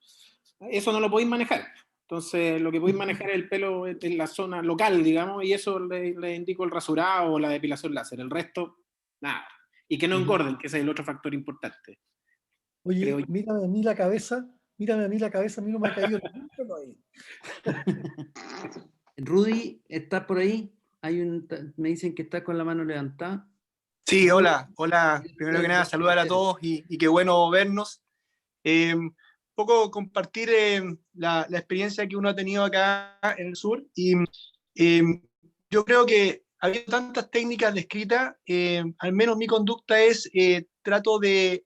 Eso no lo podéis manejar. Entonces, lo que podéis manejar es el pelo en la zona local, digamos, y eso le indico el rasurado o la depilación láser. El resto, nada. Y que no engorden, que ese es el otro factor importante. Oye, mírame a mí la cabeza, a mí no me ha caído ningún pelo ahí. Rudy, ¿estás por ahí? Me dicen que estás con la mano levantada. Sí, hola. Primero que nada, saludar a todos y qué bueno vernos. Un poco compartir la experiencia que uno ha tenido acá en el sur. Y yo creo que habiendo tantas técnicas descritas, al menos mi conducta es trato de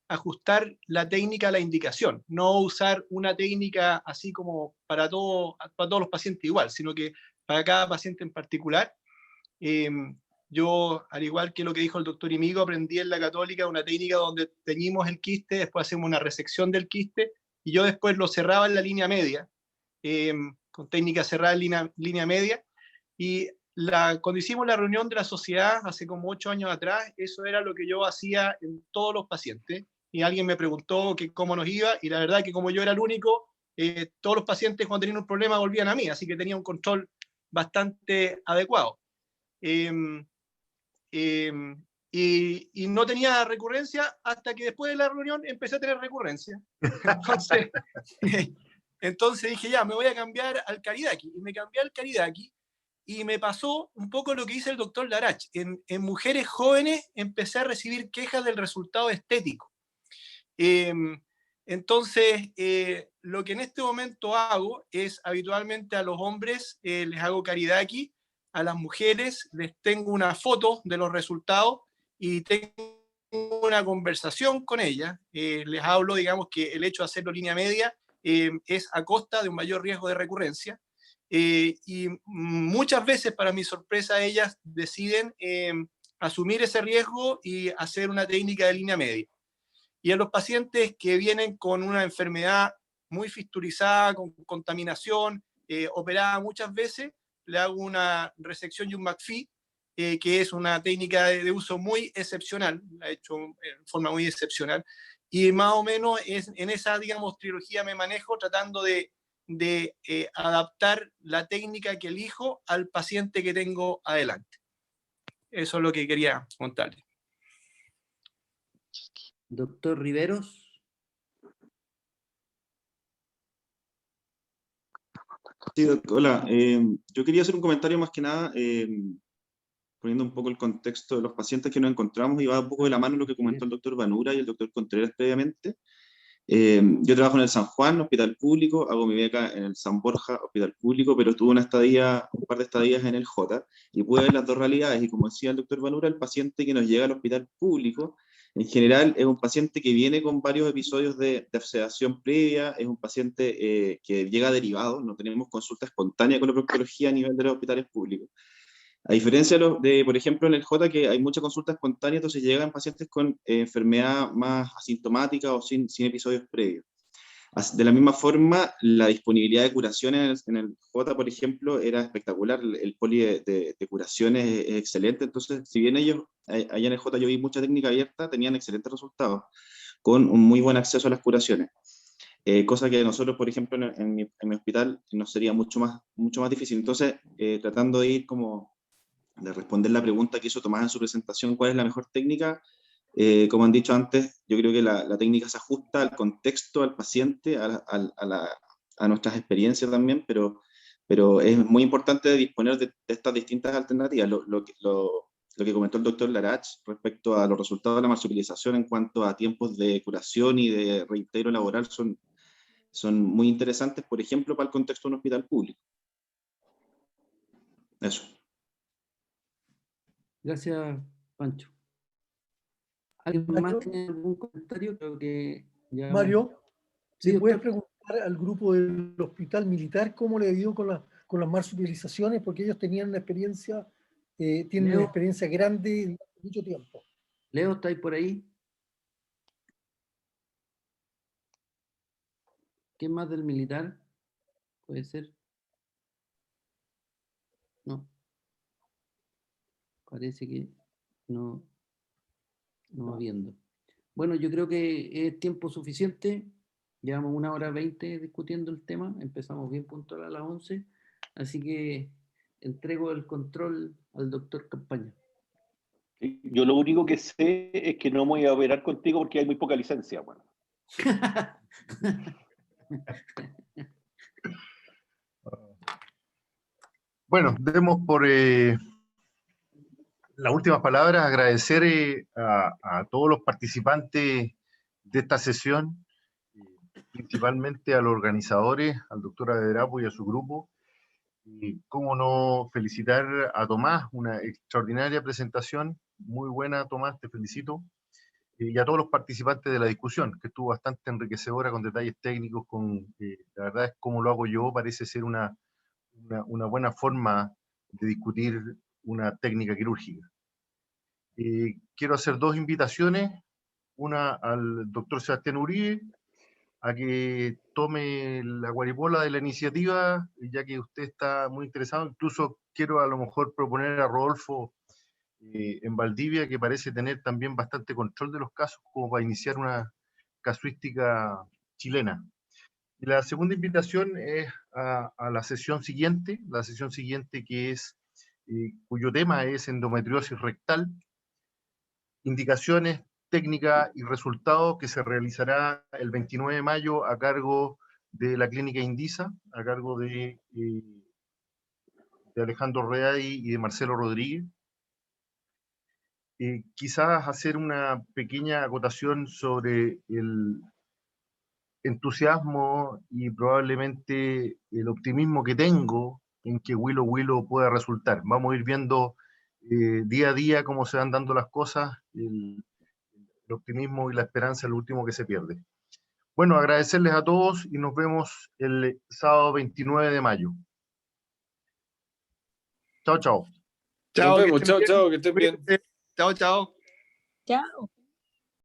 ajustar la técnica a la indicación, no usar una técnica así como para todos los pacientes igual, sino que para cada paciente en particular. Yo, al igual que lo que dijo el doctor Imigo, aprendí en la Católica una técnica donde teñimos el quiste, después hacemos una resección del quiste, y yo después lo cerraba en la línea media, con técnica cerrada en línea media, y cuando hicimos la reunión de la sociedad hace como 8 años atrás, eso era lo que yo hacía en todos los pacientes, y alguien me preguntó que cómo nos iba, y la verdad que como yo era el único, todos los pacientes cuando tenían un problema volvían a mí, así que tenía un control bastante adecuado. Y no tenía recurrencia hasta que después de la reunión empecé a tener recurrencia. Entonces dije, ya, me voy a cambiar al Karidaki. Y me cambié al Karidaki y me pasó un poco lo que dice el doctor Larach. En mujeres jóvenes empecé a recibir quejas del resultado estético. Entonces, lo que en este momento hago es habitualmente a los hombres les hago Karidaki, a las mujeres les tengo una foto de los resultados y tengo una conversación con ellas. Les hablo, digamos, que el hecho de hacerlo línea media es a costa de un mayor riesgo de recurrencia. Y muchas veces, para mi sorpresa, ellas deciden asumir ese riesgo y hacer una técnica de línea media. Y a los pacientes que vienen con una enfermedad muy fisturizada, con contaminación, operada muchas veces, le hago una resección y un McPhee, que es una técnica de uso muy excepcional, la he hecho en forma muy excepcional, y más o menos en esa, digamos, trilogía me manejo tratando de adaptar la técnica que elijo al paciente que tengo adelante. Eso es lo que quería contarles. Doctor Riveros. Sí, hola. Yo quería hacer un comentario más que nada, poniendo un poco el contexto de los pacientes que nos encontramos, y va un poco de la mano lo que comentó el doctor Vanura y el doctor Contreras previamente. Yo trabajo en el San Juan, hospital público, hago mi beca en el San Borja, hospital público, pero tuve un par de estadías en el J, y pude ver las dos realidades, y como decía el doctor Vanura, el paciente que nos llega al hospital público, en general es un paciente que viene con varios episodios de sedación previa, es un paciente que llega derivado, no tenemos consulta espontánea con la proctología a nivel de los hospitales públicos. A diferencia de, por ejemplo, en el J, que hay mucha consulta espontánea, entonces llegan pacientes con enfermedad más asintomática o sin episodios previos. De la misma forma, la disponibilidad de curaciones en el J, por ejemplo, era espectacular. El poli de curaciones es excelente. Entonces, si bien ellos, allá en el J yo vi mucha técnica abierta, tenían excelentes resultados, con un muy buen acceso a las curaciones. Cosa que nosotros, por ejemplo, en mi hospital nos sería mucho más difícil. Entonces, tratando de ir como de responder la pregunta que hizo Tomás en su presentación, ¿cuál es la mejor técnica? Como han dicho antes, yo creo que la técnica se ajusta al contexto, al paciente, a nuestras experiencias también, pero es muy importante disponer de estas distintas alternativas. Lo que comentó el doctor Larach respecto a los resultados de la marsupialización en cuanto a tiempos de curación y de reintegro laboral son muy interesantes, por ejemplo, para el contexto de un hospital público. Eso. Gracias, Pancho. ¿Alguien más tiene algún comentario? Creo que ya... Mario, Sí, ¿le puedes doctor. preguntar al grupo del hospital militar cómo le ha ido con las marsupializaciones? Porque ellos tenían una experiencia, tienen una Leo. experiencia grande durante mucho tiempo. Leo, ¿está ahí por ahí? ¿Quién más del militar? Puede ser. No. Parece que no va viendo. Bueno, yo creo que es tiempo suficiente. Llevamos 1 hora 20 discutiendo el tema. Empezamos bien puntual a las 11. Así que entrego el control al doctor Campaña. Yo lo único que sé es que no me voy a operar contigo porque hay muy poca licencia. Bueno. Bueno, demos por las últimas palabras, agradecer a todos los participantes de esta sesión, principalmente a los organizadores, al doctor Adedrapo y a su grupo. Y cómo no felicitar a Tomás, una extraordinaria presentación, muy buena Tomás, te felicito. Y a todos los participantes de la discusión, que estuvo bastante enriquecedora con detalles técnicos, la verdad es como lo hago yo, parece ser una buena forma de discutir una técnica quirúrgica. Quiero hacer 2 invitaciones, una al doctor Sebastián Uribe, a que tome la guaripola de la iniciativa, ya que usted está muy interesado. Incluso quiero a lo mejor proponer a Rodolfo en Valdivia, que parece tener también bastante control de los casos, como para iniciar una casuística chilena. Y la segunda invitación es a la sesión siguiente que es, cuyo tema es endometriosis rectal, indicaciones, técnica y resultados, que se realizará el 29 de mayo a cargo de la Clínica Indisa, a cargo de Alejandro Ready y de Marcelo Rodríguez. Quizás hacer una pequeña acotación sobre el entusiasmo y probablemente el optimismo que tengo en que Willow Willow pueda resultar. Vamos a ir viendo día a día cómo se van dando las cosas. El optimismo y la esperanza es lo último que se pierde. Bueno, agradecerles a todos y nos vemos el sábado 29 de mayo. Chao, chao. Chao, Nos vemos, que estén chao, bien. chao, que estén bien. Cuídense. Chao, chao. Chao.